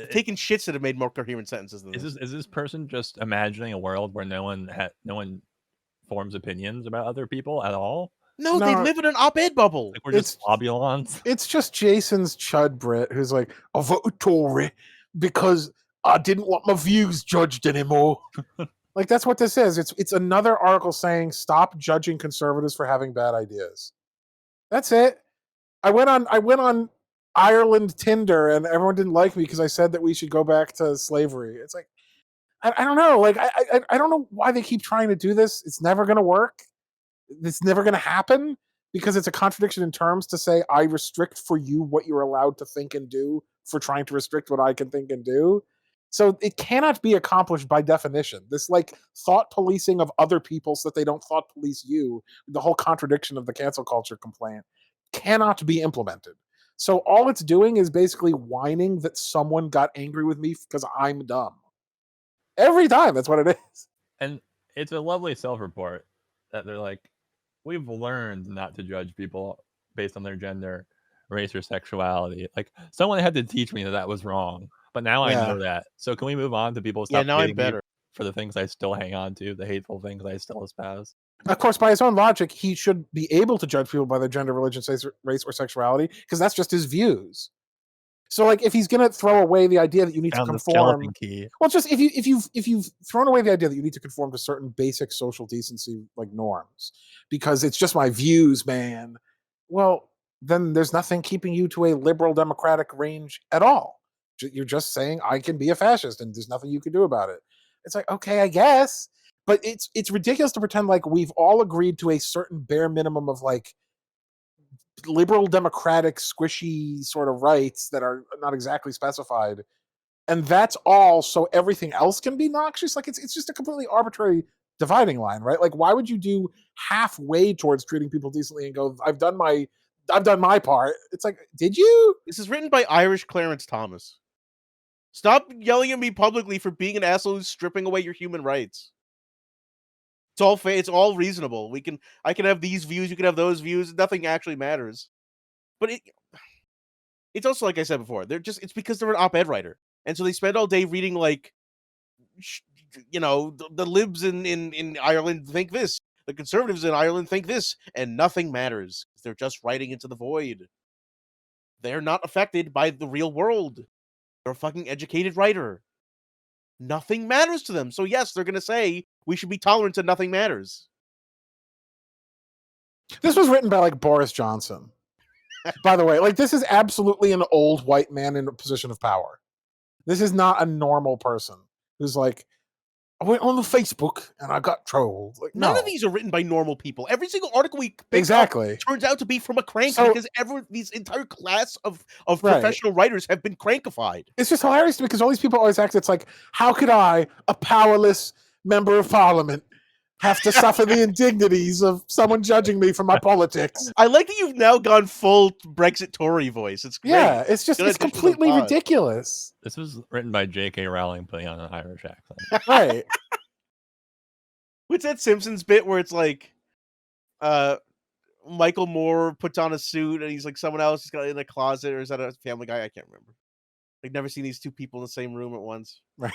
taking shits that have made more coherent sentences than this. Is this person just imagining a world where no one forms opinions about other people at all? No, they live in an op-ed bubble. Like we're just globulons. It's just Jason's chud Brit who's like, I voted Tory because I didn't want my views judged anymore. Like that's what this is. It's another article saying stop judging conservatives for having bad ideas. That's it. I went on Ireland Tinder and everyone didn't like me because I said that we should go back to slavery. It's like I don't know. Like I don't know why they keep trying to do this. It's never gonna work. It's never gonna happen because it's a contradiction in terms to say I restrict for you what you're allowed to think and do for trying to restrict what I can think and do. So it cannot be accomplished by definition. This like thought policing of other people so that they don't thought police you, the whole contradiction of the cancel culture complaint, cannot be implemented. So all it's doing is basically whining that someone got angry with me because I'm dumb. Every time, that's what it is. And it's a lovely self-report that they're like, we've learned not to judge people based on their gender, race, or sexuality. Like someone had to teach me that was wrong. But now I know that. So can we move on to people stop now I'm better for the things I still hang on to, the hateful things I still espouse? Of course, by his own logic, he should be able to judge people by their gender, religion, race, or sexuality because that's just his views. So, like, if he's going to throw away the idea that you need to conform, well, just if you've thrown away the idea that you need to conform to certain basic social decency like norms because it's just my views, man. Well, then there's nothing keeping you to a liberal democratic range at all. You're just saying I can be a fascist and there's nothing you can do about it. It's like, okay, I guess, but it's ridiculous to pretend like we've all agreed to a certain bare minimum of like liberal democratic squishy sort of rights that are not exactly specified, and that's all. So everything else can be noxious. Like it's just a completely arbitrary dividing line, right? Like why would you do halfway towards treating people decently and go, I've done my part? It's like, did you? This is written by Irish Clarence Thomas. Stop yelling at me publicly for being an asshole who's stripping away your human rights. It's all fair. It's all reasonable. I can have these views. You can have those views. Nothing actually matters. But it's also, like I said before, it's because they're an op-ed writer. And so they spend all day reading like, the libs in Ireland think this. The conservatives in Ireland think this. And nothing matters. They're just writing into the void. They're not affected by the real world. They're a fucking educated writer. Nothing matters to them. So yes, they're going to say we should be tolerant and nothing matters. This was written by like Boris Johnson. By the way, like this is absolutely an old white man in a position of power. This is not a normal person who's like, I went on the Facebook and I got trolled. Like, None no. of these are written by normal people. Every single article we pick Exactly. up turns out to be from a crank So- because these entire class of Right. professional writers have been crankified. It's just hilarious to me because all these people always act. It's like, how could I, a powerless member of parliament, have to suffer the indignities of someone judging me for my politics? I like that you've now gone full Brexit Tory voice. It's great. Yeah, it's just Good it's addition to the completely pod. ridiculous. This was written by J.K. Rowling putting on an Irish accent. Right. What's that Simpsons bit where it's like, Michael Moore puts on a suit and he's like someone else is got in a closet, or is that a Family Guy? I can't remember. I've never seen these two people in the same room at once. Right.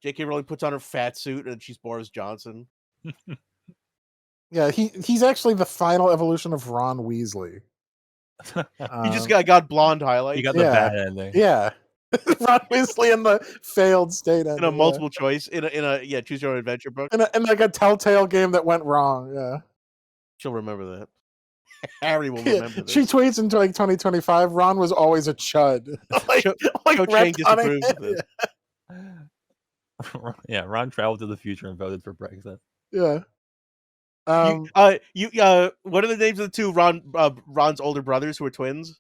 J.K. Rowling puts on her fat suit and she's Boris Johnson. Yeah, he's actually the final evolution of Ron Weasley. He just got blonde highlights. You got the bad ending. Yeah. Ron Weasley in the failed state ending. In a multiple choice, in a choose your own adventure book. In like a Telltale game that went wrong. Yeah. She'll remember that. Harry will remember this. She tweets into like 2025. Ron was always a chud. like Cho Chang disapproves of this. Yeah, Ron traveled to the future and voted for Brexit. Yeah. What are the names of the two Ron's older brothers who are twins?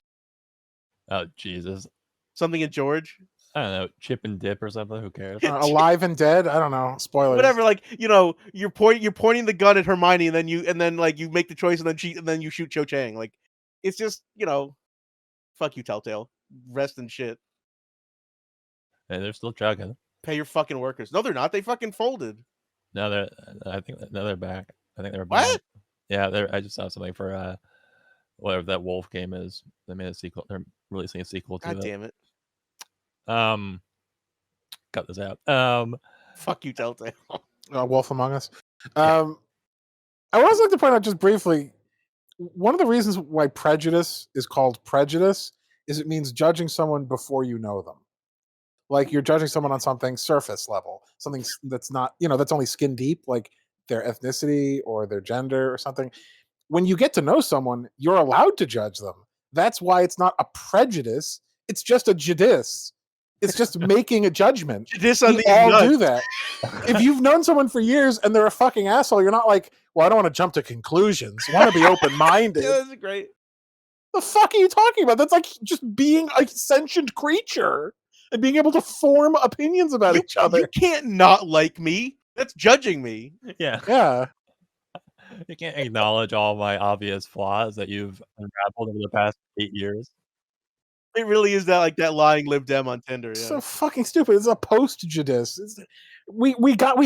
Oh Jesus! Something in George. I don't know, Chip and Dip or something. Who cares? Alive and Dead. I don't know. Spoilers. Whatever. Like you're pointing the gun at Hermione, and then you make the choice, and then you shoot Cho Chang. Like it's just fuck you, Telltale. Rest in shit. And they're still chugging. Pay your fucking workers. No, they're not. They fucking folded. Now they're back. I think they're What? back. Yeah, I just saw something for whatever that Wolf game is. They made a sequel. They're releasing a sequel to God it. damn it. Cut this out. Fuck you, Telltale. Wolf Among Us. I would also like to point out just briefly, one of the reasons why prejudice is called prejudice is it means judging someone before you know them. Like you're judging someone on something surface level, something that's not, that's only skin deep, like their ethnicity or their gender or something. When you get to know someone, you're allowed to judge them. That's why it's not a prejudice. It's just a judice. It's just making a judgment. We all do that. If you've known someone for years and they're a fucking asshole, you're not like, well, I don't want to jump to conclusions. I want to be open-minded. Yeah, that's great. The fuck are you talking about? That's like just being a sentient creature and being able to form opinions about each other. You can't not like me. That's judging me. Yeah. Yeah. You can't acknowledge all my obvious flaws that you've unraveled over the past 8 years. It really is that lying Lib Dem on Tinder. Yeah. So fucking stupid. It's a post-judice. We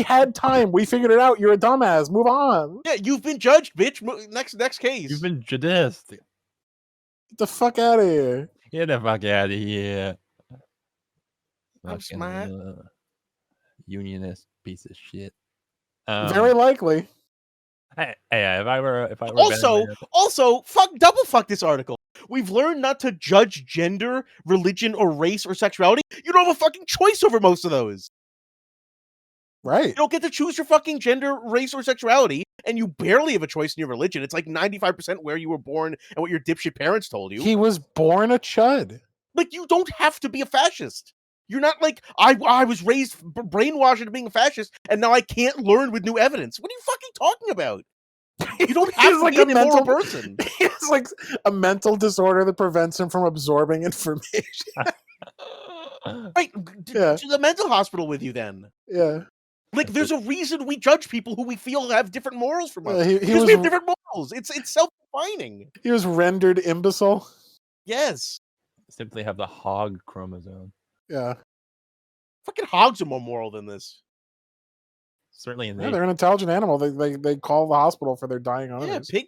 had time. We figured it out. You're a dumbass. Move on. Yeah, you've been judged, bitch. Next case. You've been judiced. Get the fuck out of here. Get the fuck out of here. I'm smart. Unionist piece of shit. Very likely. Hey, if I were also double fuck this article. We've learned not to judge gender, religion, or race or sexuality. You don't have a fucking choice over most of those. Right. You don't get to choose your fucking gender, race, or sexuality, and you barely have a choice in your religion. It's like 95% where you were born and what your dipshit parents told you. He was born a chud. Like, you don't have to be a fascist. You're not like, I was raised brainwashed into being a fascist, and now I can't learn with new evidence. What are you fucking talking about? You don't have to be an immoral person. It's like a mental disorder that prevents him from absorbing information. Right. To the mental hospital with you then. Yeah. Like, there's a reason we judge people who we feel have different morals from us. Because we have different morals. It's self-defining. He was rendered imbecile. Yes. Simply have the hog chromosome. Yeah. Fucking hogs are more moral than this. Certainly in they're an intelligent animal. They call the hospital for their dying owners. Yeah,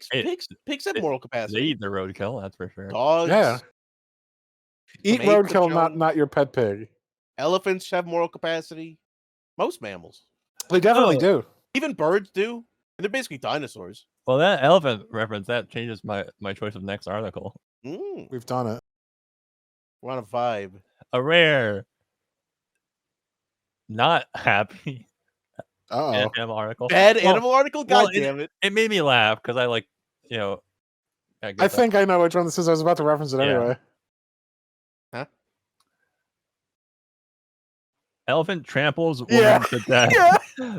pigs have moral capacity. They eat the roadkill, that's for sure. Dogs. Yeah. Eat roadkill, not your pet pig. Elephants have moral capacity. Most mammals. They definitely do. Even birds do. They're basically dinosaurs. Well, that elephant reference, that changes my choice of next article. We've done it. We're on a vibe. A rare, not happy animal article. Bad animal article? God damn it. It made me laugh because I I think I know which one this is. I was about to reference it anyway. Huh? Elephant tramples woman to death,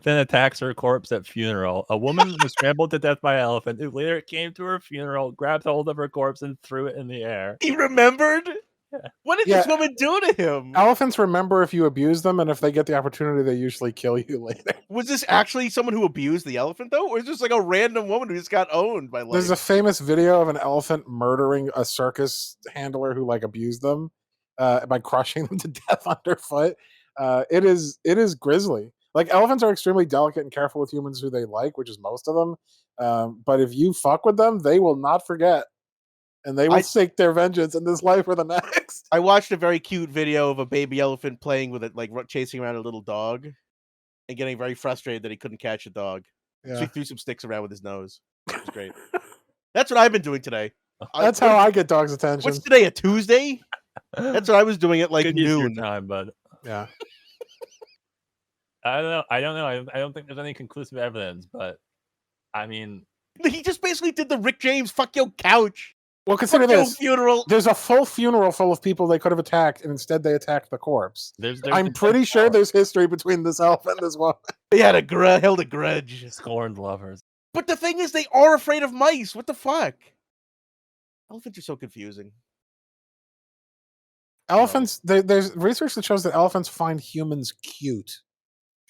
then attacks her corpse at funeral. A woman was trampled to death by an elephant who later came to her funeral, grabbed hold of her corpse, and threw it in the air. He remembered? Yeah. What did this woman do to him? Elephants remember if you abuse them, and if they get the opportunity, they usually kill you later. Was this actually someone who abused the elephant, though? Or is this like a random woman who just got owned by life? There's a famous video of an elephant murdering a circus handler who abused them by crushing them to death underfoot. It is grisly. Like, elephants are extremely delicate and careful with humans who they like, which is most of them. But if you fuck with them, they will not forget. And they will seek their vengeance in this life or the next. I watched a very cute video of a baby elephant playing with it, like chasing around a little dog and getting very frustrated that he couldn't catch a dog. Yeah. So he threw some sticks around with his nose. It was great. That's what I've been doing today. That's how I get dogs' attention. What's today, a Tuesday? That's what I was doing at like noon. Time, bud. Yeah. I don't know. I don't think there's any conclusive evidence, but I mean, he just basically did the Rick James "fuck your couch." Well, consider this: funeral. There's a full funeral full of people they could have attacked, and instead they attacked the corpse. I'm pretty sure there's history between this elephant and this woman. They had held a grudge. Scorned lovers. But the thing is, they are afraid of mice. What the fuck? Elephants are so confusing. Elephants. There's research that shows that elephants find humans cute,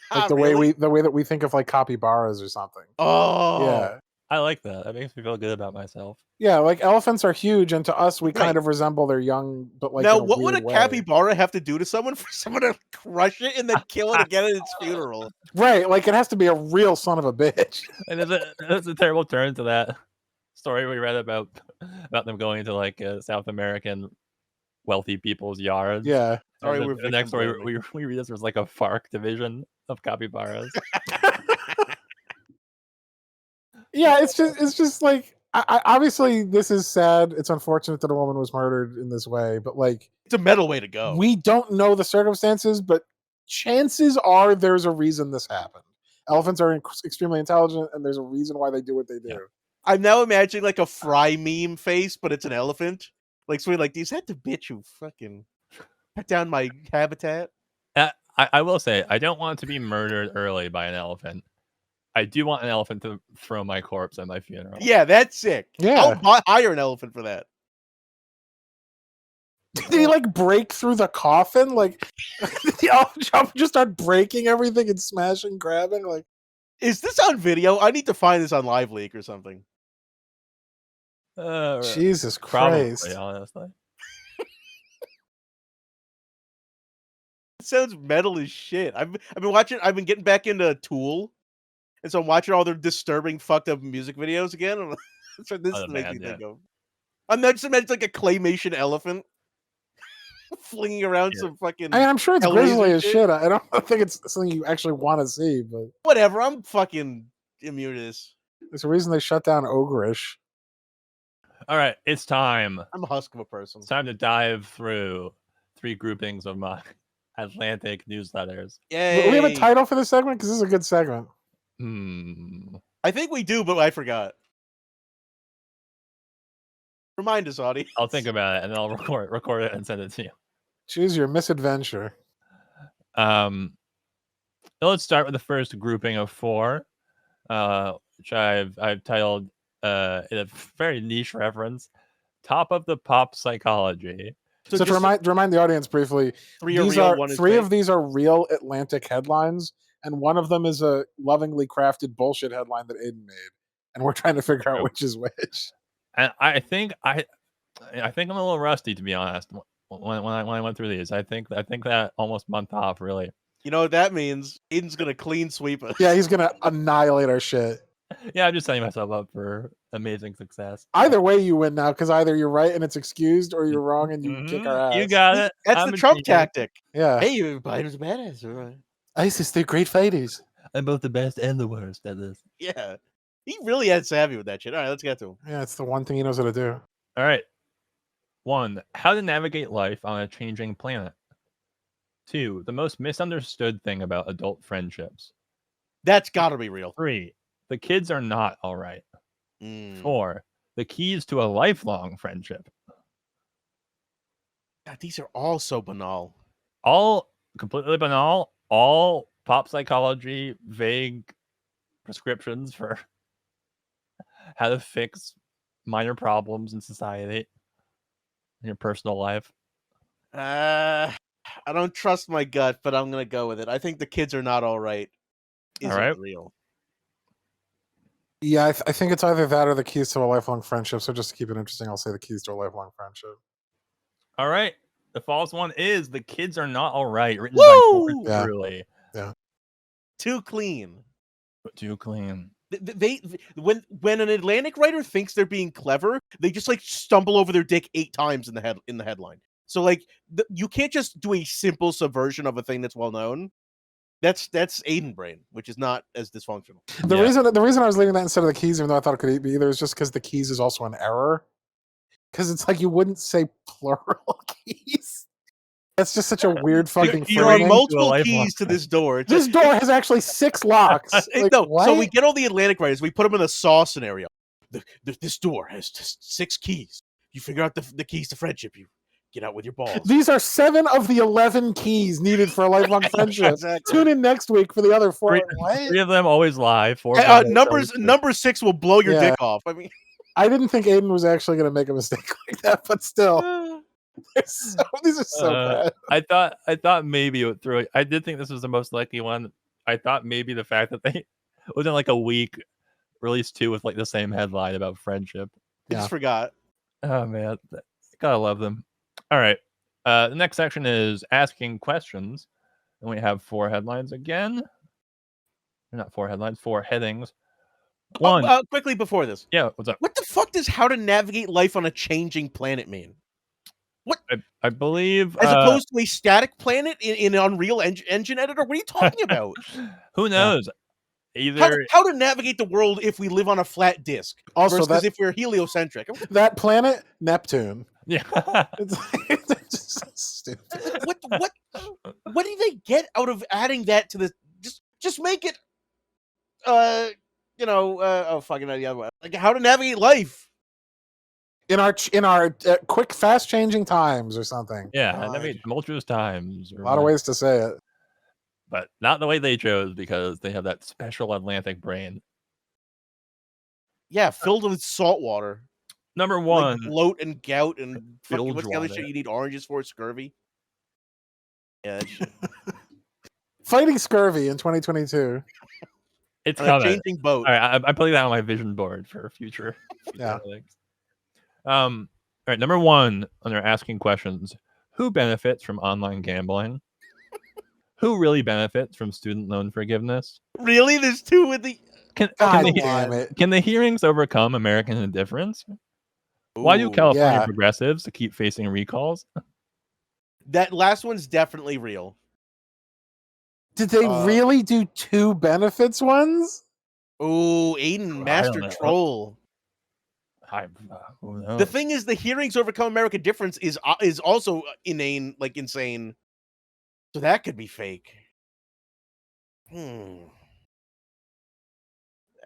like the really? way that we think of like capybaras or something. Oh, yeah. I like that. That makes me feel good about myself. Yeah, like elephants are huge, and to us, we kind of resemble their young, but like. Now, what would a capybara have to do to someone for someone to crush it and then kill it again at its funeral? Right, like it has to be a real son of a bitch. And there's a terrible turn to that story we read about them going to like South American wealthy people's yards. Yeah. Sorry, the next story we read this was like a FARC division of capybaras. Yeah, it's just like I obviously this is sad. It's unfortunate that a woman was murdered in this way, but like it's a metal way to go. We don't know the circumstances, but chances are there's a reason this happened. Elephants are extremely intelligent, and there's a reason why they do what they do. Yeah. I'm now imagining like a Fry meme face, but it's an elephant. Like, so like, is that the bitch who fucking cut down my habitat? I will say, I don't want to be murdered early by an elephant. I do want an elephant to throw my corpse at my funeral. Yeah, that's sick. Yeah. I'll hire an elephant for that. Did he like break through the coffin? Like the elephant just start breaking everything and smashing, grabbing? Like, is this on video? I need to find this on Live Leak or something. Jesus Christ! Probably, honestly. It sounds metal as shit. I've been watching. I've been getting back into Tool. And so I'm watching all their disturbing, fucked up music videos again. That's what this makes me think of. I'm not just imagining like a claymation elephant flinging around some fucking. I'm sure it's grisly as shit. I don't think it's something you actually want to see, but whatever. I'm fucking immune to this. There's a reason they shut down Ogreish. All right, it's time. I'm a husk of a person. It's time to dive through 3 groupings of my Atlantic newsletters. Yay. We have a title for this segment because this is a good segment. I think we do, but I forgot. Remind us, audience. I'll think about it and then I'll record it and send it to you. Choose your misadventure. So let's start with the first grouping of 4, which I've titled in a very niche reference, "Top of the Pop Psychology." So to remind the audience briefly, 3 are real, 3 of these are real Atlantic headlines. And one of them is a lovingly crafted bullshit headline that Aiden made, and we're trying to figure out which is which. And I think I'm a little rusty, to be honest. When I went through these, I think that almost month off really. You know what that means? Aiden's gonna clean sweep us. Yeah, he's gonna annihilate our shit. Yeah, I'm just setting myself up for amazing success. Either way, you win now because either you're right and it's excused, or you're wrong and you kick our ass. You got it. That's the Trump tactic. Yeah. Hey, Biden's a badass. Right? ISIS, they're great fighters. I'm both the best and the worst at this. Yeah. He really had savvy with that shit. All right, let's get to him. Yeah, it's the one thing he knows how to do. All right. 1, how to navigate life on a changing planet. 2, the most misunderstood thing about adult friendships. That's got to be real. 3, the kids are not all right. 4, the keys to a lifelong friendship. God, these are all so banal. All completely banal. All pop psychology, vague prescriptions for how to fix minor problems in society, in your personal life. I don't trust my gut, but I'm gonna go with it. I think the kids are not all right. Isn't real. Yeah, I think it's either that or the keys to a lifelong friendship. So just to keep it interesting, I'll say the keys to a lifelong friendship. All right. The false one is the kids are not all right. Written by Gordon Truly. Yeah. Too clean. Too clean. They when an Atlantic writer thinks they're being clever, they just like stumble over their dick 8 times in the headline. So like you can't just do a simple subversion of a thing that's well known. That's Aiden brain, which is not as dysfunctional. The reason I was leaving that instead of the keys, even though I thought it could be either, is just because the keys is also an error. Because it's like you wouldn't say plural keys. That's just such a weird fucking phrase. There are multiple keys to this door. This door has actually 6 locks. Like, no, so we get all the Atlantic writers, we put them in a Saw scenario. This door has 6 keys. You figure out the keys to friendship. You get out with your balls. These are 7 of the 11 keys needed for a lifelong friendship. Exactly. Tune in next week for the other 4. 3 of them always lie. 4 number 6 will blow your dick off. I mean, I didn't think Aiden was actually going to make a mistake like that, but still, these are so bad. I thought maybe through. I did think this was the most likely one. I thought maybe the fact that they within like a week released 2 with like the same headline about friendship. I just forgot. Oh man, gotta love them. All right, the next section is asking questions, and we have 4 headlines again. Not 4 headlines, 4 headings. One. Quickly before this. Yeah, what's up? What the fuck does how to navigate life on a changing planet mean? What? I believe... As opposed to a static planet in Unreal Engine Editor? What are you talking about? Who knows? Either how to navigate the world if we live on a flat disk. Also, versus if we're heliocentric. That planet, Neptune. Yeah. It's just stupid. What do they get out of adding that to the... Just make it... fucking the other way. Like how to navigate life in our quick, fast changing times or something. Yeah, navigate tumultuous times. A lot of ways to say it, but not the way they chose because they have that special Atlantic brain. Yeah, filled with salt water. Number 1, like bloat and gout and fucking, what's the other shit you need oranges for? Scurvy. Yeah, fighting scurvy in 2022. It's coming. Changing boat. All right, I put that on my vision board for future. Yeah. All right, number 1 under asking questions: who benefits from online gambling? Who really benefits from student loan forgiveness? Really? There's 2 with the... Can the hearings overcome American indifference? Why do California progressives keep facing recalls? That last one's definitely real. Did they really do 2 benefits ones? Oh, Aiden, master troll. The thing is, the hearings overcome American difference is also insane. So that could be fake.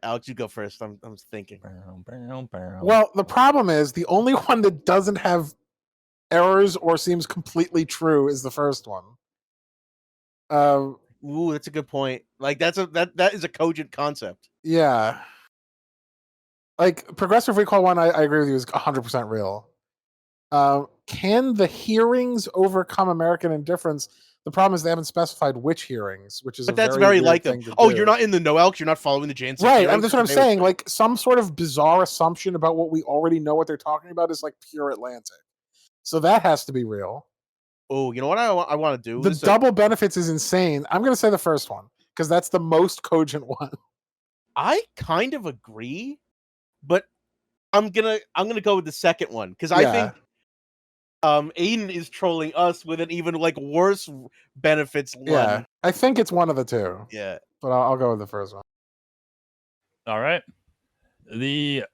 Alex, you go first. I'm thinking. Well, the problem is the only one that doesn't have errors or seems completely true is the first one. Ooh, that's a good point. Like that is a cogent concept. Yeah. Like progressive recall one, I agree with you, is 100% real. Can the hearings overcome American indifference? The problem is they haven't specified which hearings, which is that's very like them. You're not in the know, Alex. You're not following the Jan 6 right, and that's what I'm saying. Like some sort of bizarre assumption about what we already know what they're talking about is like pure Atlantic. So that has to be real. Oh, you know what I want to do? The double benefits is insane. I'm going to say the first one because that's the most cogent one. I kind of agree, but I'm gonna go with the second one because I think Aiden is trolling us with an even like worse benefits one. Yeah, I think it's one of the 2. Yeah, but I'll go with the first one. All right, the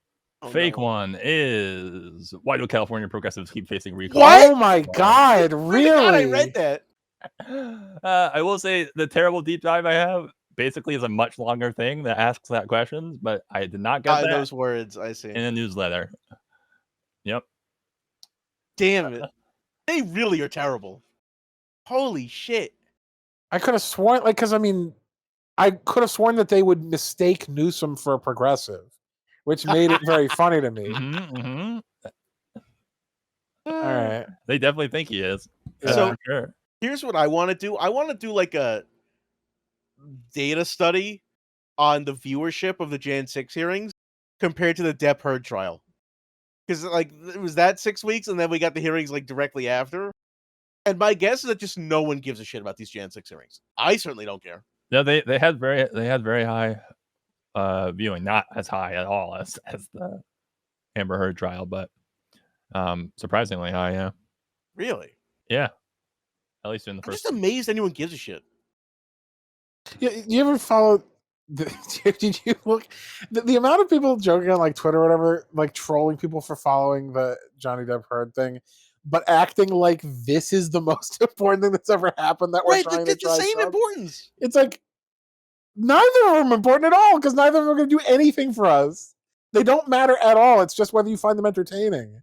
fake one is why do California progressives keep facing recall? What? Oh my god, really? I read that. I will say the terrible deep dive I have basically is a much longer thing that asks that question, but I did not get that those words. I see. in a newsletter. Yep. Damn it. They really are terrible. Holy shit. I could have sworn, like, because I mean, I could have sworn that they would mistake Newsom for a progressive, which made it very funny to me. All right. They definitely think he is. So for sure. Here's what I want to do. I want to do like a data study on the viewership of the Jan 6 hearings compared to the Depp Heard trial. Because like it was that 6 weeks, and then we got the hearings like directly after. And my guess is that just no one gives a shit about these Jan 6 hearings. I certainly don't care. No, they had very high viewing, not as high at all as the Amber Heard trial, but surprisingly high, yeah. Really? Yeah. At least in the first. I'm just amazed anyone gives a shit. Yeah, you ever follow? Did you look the amount of people joking on like Twitter or whatever, like trolling people for following the Johnny Depp Heard thing, but acting like this is the most important thing that's ever happened that we're trying to It's the same importance. It's like neither of them are important at all because neither of them are going to do anything for us. They don't matter at all. It's just whether you find them entertaining.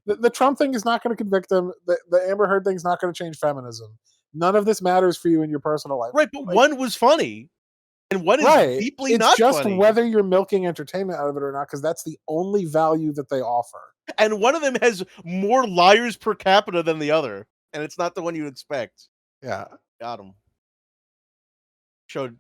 The Trump thing is not going to convict them. The Amber Heard thing is not going to change feminism. None of this matters for you in your personal life. Right, but like, one was funny. And one is deeply it's not just funny. Whether you're milking entertainment out of it or not, because that's the only value that they offer. And one of them has more liars per capita than the other, and it's not the one you'd expect. Yeah, got him. Showed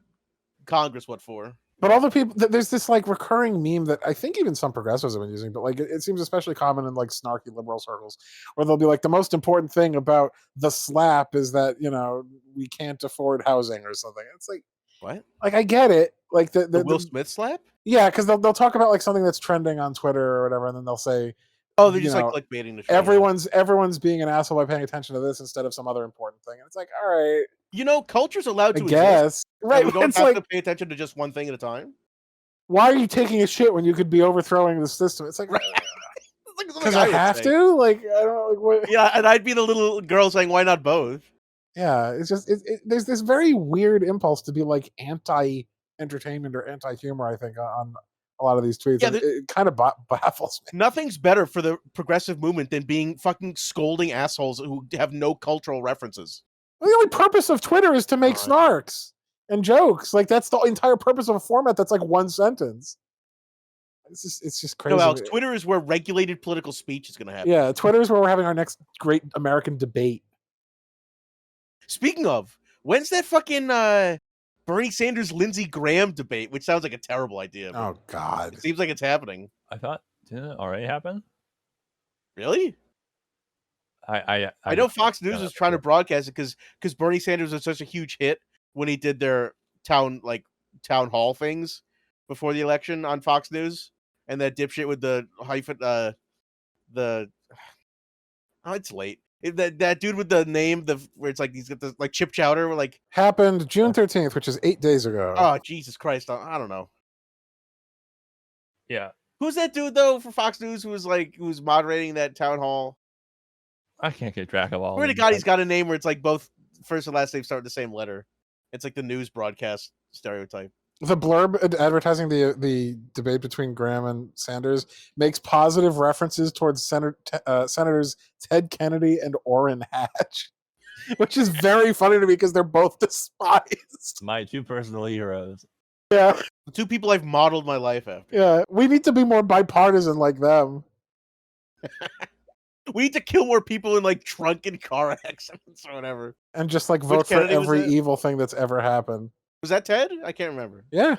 Congress what for. But all the people, there's this like recurring meme that I think even some progressives have been using, but like it seems especially common in like snarky liberal circles, where they'll be like, the most important thing about the slap is that, you know, we can't afford housing or something. It's like, what? Like I get it, like the Will Smith slap. Yeah, because they'll talk about like something that's trending on Twitter or whatever, and then they'll say, "Oh, they're just like clickbaiting the show." Everyone's being an asshole by paying attention to this instead of some other important thing. And it's like, all right, you know, culture's allowed to exist, right? We don't have to pay attention to just one thing at a time. Why are you taking a shit when you could be overthrowing the system? It's like, because I have to. Like, I don't like what. Yeah, and I'd be the little girl saying, "Why not both?" Yeah, it's just there's this very weird impulse to be like anti-entertainment or anti-humor. I think on a lot of these tweets. Yeah, it kind of baffles me. Nothing's better for the progressive movement than being fucking scolding assholes who have no cultural references. Well, the only purpose of Twitter is to make snarks and jokes. Like that's the entire purpose of a format that's like one sentence. It's just crazy. No, Alex, Twitter is where regulated political speech is going to happen. Yeah, Twitter is where we're having our next great American debate. Speaking of, when's that fucking Bernie Sanders Lindsey Graham debate, which sounds like a terrible idea. Oh God, it seems like it's happening. I thought, didn't it already happen? Really? I know Fox News is trying to broadcast it because Bernie Sanders was such a huge hit when he did their town hall things before the election on Fox News, and that dipshit with the hyphen it's late. That dude with the name, where it's like he's got the like Chip Chowder, like happened June 13th, which is 8 days ago. Oh Jesus Christ! I don't know. Yeah, who's that dude though for Fox News who was moderating that town hall? I can't keep track of all. Swear to God, he's got a name where it's like both first and last name start with the same letter. It's like the news broadcast stereotype. The blurb advertising the debate between Graham and Sanders makes positive references towards Senators Ted Kennedy and Orrin Hatch, which is very funny to me because they're both despised. My two personal heroes. Yeah. The two people I've modeled my life after. Yeah. We need to be more bipartisan like them. We need to kill more people in like drunken car accidents or whatever. And just like vote for every evil thing that's ever happened. Was that Ted? I can't remember. Yeah.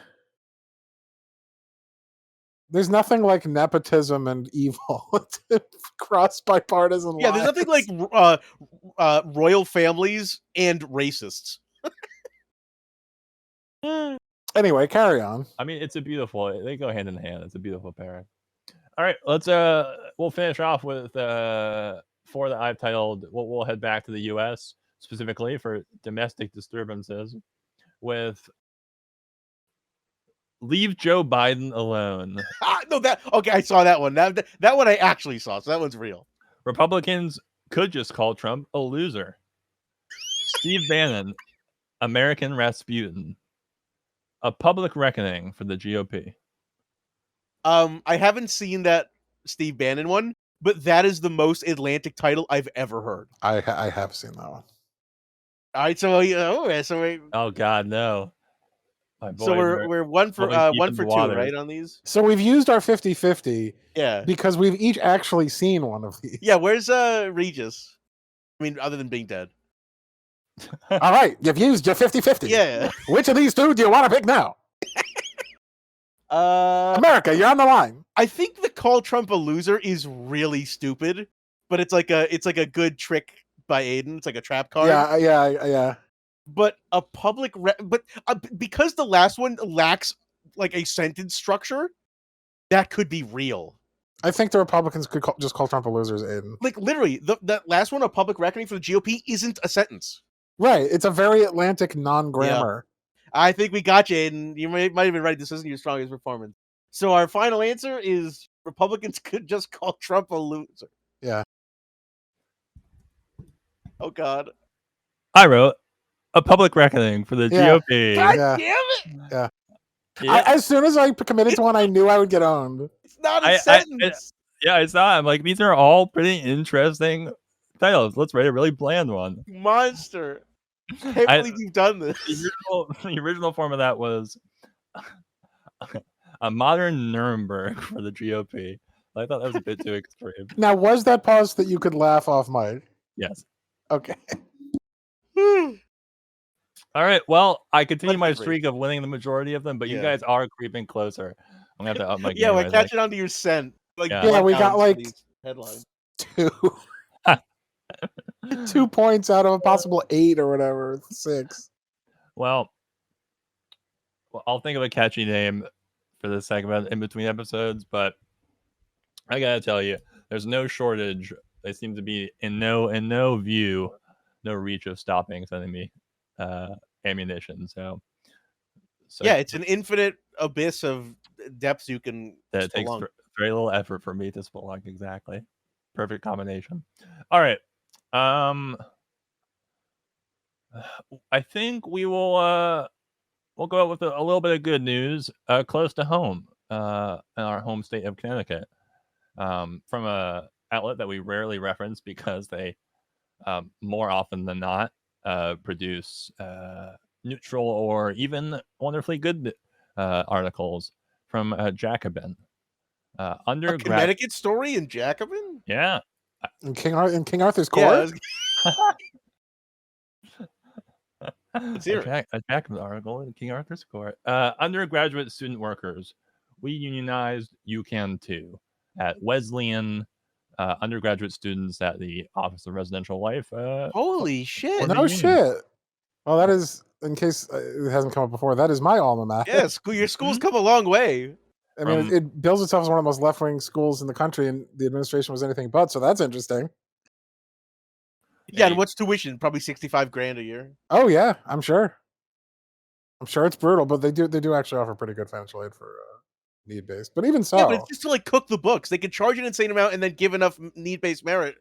There's nothing like nepotism and evil to cross bipartisan lines. Yeah, there's nothing like royal families and racists. Anyway, carry on. I mean, they go hand in hand. It's a beautiful pairing. All right, we'll finish off with four that I've titled. We'll head back to the U.S. specifically for domestic disturbances with Leave Joe Biden Alone. Okay, I saw that one. That one I actually saw, so that one's real. Republicans could just call Trump a loser. Steve Bannon, American Rasputin. A public reckoning for the GOP. I haven't seen that Steve Bannon one, but that is the most Atlantic title I've ever heard. I have seen that one. All right, Oh God, no! My so boys we're one for deep in the 2, waters. right, on these. So we've used our 50-50 Yeah, because we've each actually seen one of these. yeah. Where's Regis? I mean, other than being dead. All right, you've used your 50-50. Yeah. Which of these two do you want to pick now? America, you're on the line. I think the call Trump a loser is really stupid, but it's like a good trick by Aiden. It's like a trap card. Yeah. But a public, because the last one lacks like a sentence structure, that could be real. I think the Republicans could just call Trump a loser, Aiden. Like literally, that last one, a public reckoning for the GOP, isn't a sentence. Right. It's a very Atlantic non-grammar. Yeah. I think we got you, Aiden. You might have been right. This isn't your strongest performance. So our final answer is Republicans could just call Trump a loser. Yeah. Oh God. I wrote a public reckoning for the GOP. God Yeah. damn it! Yeah. As soon as I committed to one, I knew I would get owned. It's not a sentence. It's not. I'm like, these are all pretty interesting titles. Let's write a really bland one. Monster. I can't believe you've done this. The original form of that was a modern Nuremberg for the GOP. I thought that was a bit too extreme. Now, was that pause that you could laugh off, Mike? Yes. Okay. All right. Well, I continue my streak of winning the majority of them, but you guys are creeping closer. I'm gonna have to up my game. Yeah, we're catching on to your scent. Like, yeah, we got like headlines. 2 points out of a possible 8 or whatever, 6. Well, I'll think of a catchy name for this segment in between episodes, but I gotta tell you, there's no shortage. They seem to be in no reach of stopping sending me ammunition. So yeah, it's an infinite abyss of depths you can. It takes very little effort for me to spelunk. Exactly, perfect combination. All right, I think we will. We'll go out with a little bit of good news, close to home, in our home state of Connecticut, from a outlet that we rarely reference because they, more often than not, produce neutral or even wonderfully good articles from Jacobin. A Connecticut story in Jacobin? Yeah. In King Arthur's court? A Jacobin article in King Arthur's court. Undergraduate student workers. We unionized, you can too. At Wesleyan, undergraduate students at the Office of Residential Life. Holy shit. No shit. Well, that is, in case it hasn't come up before, that is my alma mater. Yeah, your school's come a long way. I mean, it bills itself as one of the most left-wing schools in the country, and the administration was anything but, so that's interesting. Yeah, and what's tuition? Probably $65,000 a year. Oh yeah, I'm sure. I'm sure it's brutal, but they do actually offer pretty good financial aid for need-based. But even so, yeah, but it's just to like cook the books. They could charge an insane amount and then give enough need-based merit.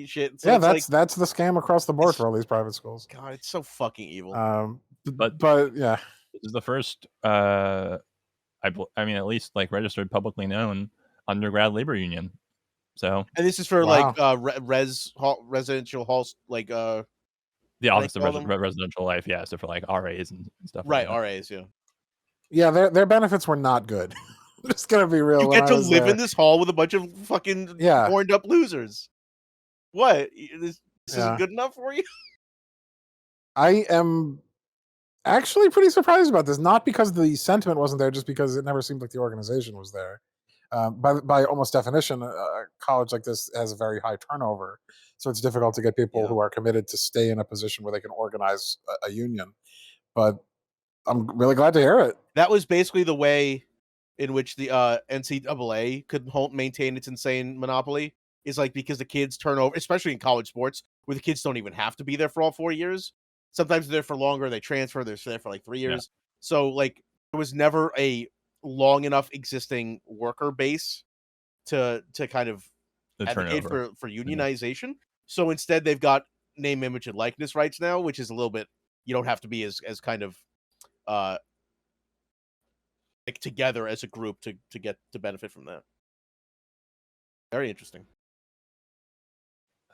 Shit. So yeah, that's the scam across the board for all these private schools. God, it's so fucking evil. But yeah, this is the first. I mean, at least like registered, publicly known undergrad labor union. So, and this is for like residential halls, like the Office of Residential Life. Yeah, so for like RAs and stuff. Right, like RAs. Yeah. Yeah, their benefits were not good. I'm just gonna be real. You get to live in this hall with a bunch of fucking horned up losers. What? This isn't good enough for you? I am actually pretty surprised about this. Not because the sentiment wasn't there, just because it never seemed like the organization was there. By almost definition, a college like this has a very high turnover, so it's difficult to get people who are committed to stay in a position where they can organize a union. But I'm really glad to hear it. That was basically the way in which the NCAA could maintain its insane monopoly. Is like because the kids turn over, especially in college sports, where the kids don't even have to be there for all 4 years. Sometimes they're there for longer. They transfer. They're there for like 3 years. Yeah. So like there was never a long enough existing worker base to kind of advocate for unionization. Mm-hmm. So instead, they've got name, image, and likeness rights now, which is a little bit. You don't have to be as kind of like together as a group to get to benefit from that. Very interesting.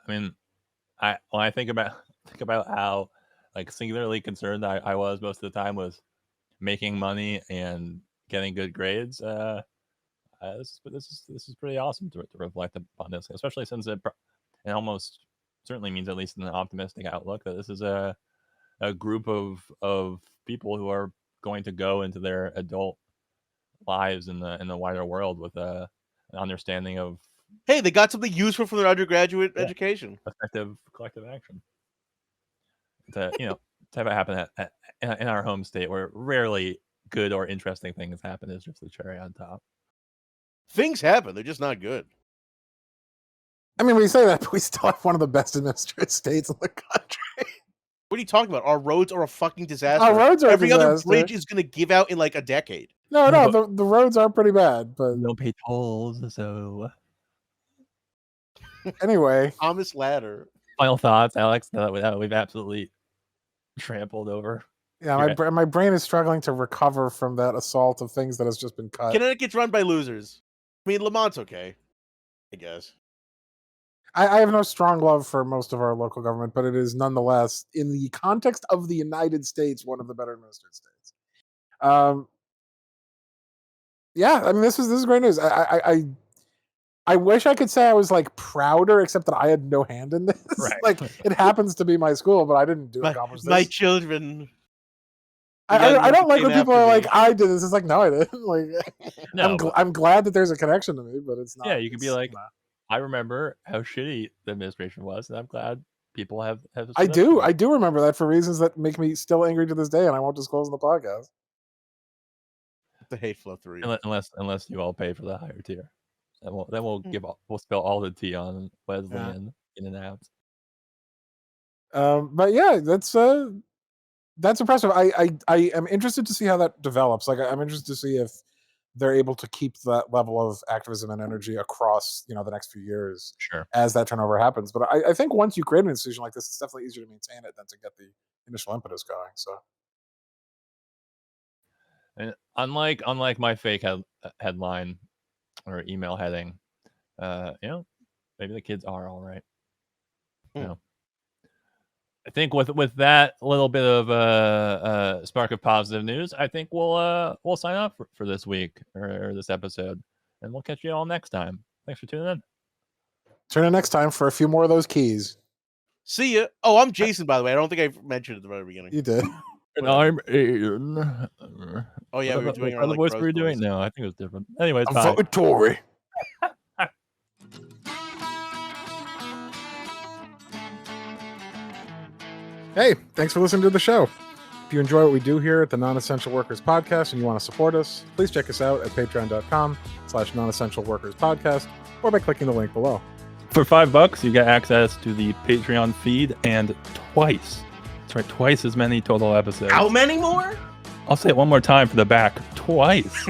I mean, when I think about how like singularly concerned I was most of the time with making money and getting good grades. This is pretty awesome to reflect upon this, especially since it almost certainly means, at least in an optimistic outlook, that this is a group of people who are going to go into their adult lives in the wider world with an understanding of, hey, they got something useful for their undergraduate education. Effective collective action. To have it happen in our home state, where rarely good or interesting things happen, is just the cherry on top. Things happen; they're just not good. I mean, we say that, but we still have one of the best administrated states in the country. What are you talking about? Our roads are a fucking disaster. Our roads are Every a disaster. other bridge is going to give out in like a decade. No, the roads are pretty bad, but no pay tolls. So anyway, Thomas Ladder. Final thoughts, Alex? That we've absolutely trampled over. Yeah, my brain is struggling to recover from that assault of things that has just been cut. Connecticut's run by losers. I mean, Lamont's okay, I guess. I have no strong love for most of our local government, but it is nonetheless, in the context of the United States, one of the better administered states. Yeah, I mean, this is great news. I wish I could say I was like prouder, except that I had no hand in this. Right. Like, it happens to be my school, but I didn't accomplish this. My children. I don't like when people are like, I did this. It's like, no, I didn't. Like, no, I'm glad that there's a connection to me, but it's not. Yeah, you could be like, I remember how shitty the administration was, and I'm glad people have. I do remember that for reasons that make me still angry to this day, and I won't disclose in the podcast. The hate flow through. Unless you all pay for the higher tier, then we'll spill all the tea on Weasley and in and out. But yeah, that's impressive. I am interested to see how that develops. Like, I'm interested to see if they're able to keep that level of activism and energy across, the next few years. Sure. As that turnover happens. But I think once you create an institution like this, it's definitely easier to maintain it than to get the initial impetus going. So. And unlike my fake headline or email heading, maybe the kids are all right. I think with that little bit of spark of positive news, I think we'll sign off for this week or this episode, and we'll catch you all next time. Thanks for tuning in. Tune in next time for a few more of those keys. See ya. Oh, I'm Jason, by the way. I don't think I mentioned it at the very beginning. You did. And I'm Ian. Oh yeah, we were doing our like voice we were doing. No, I think it was different. Anyways, I'm voting Tory. Hey, thanks for listening to the show. If you enjoy what we do here at the Non-Essential Workers Podcast and you want to support us, please check us out at patreon.com/non-essential workers podcast or by clicking the link below. For $5, you get access to the Patreon feed and twice as many total episodes. How many more? I'll say it one more time for the back. Twice.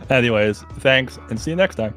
Anyways, thanks and see you next time.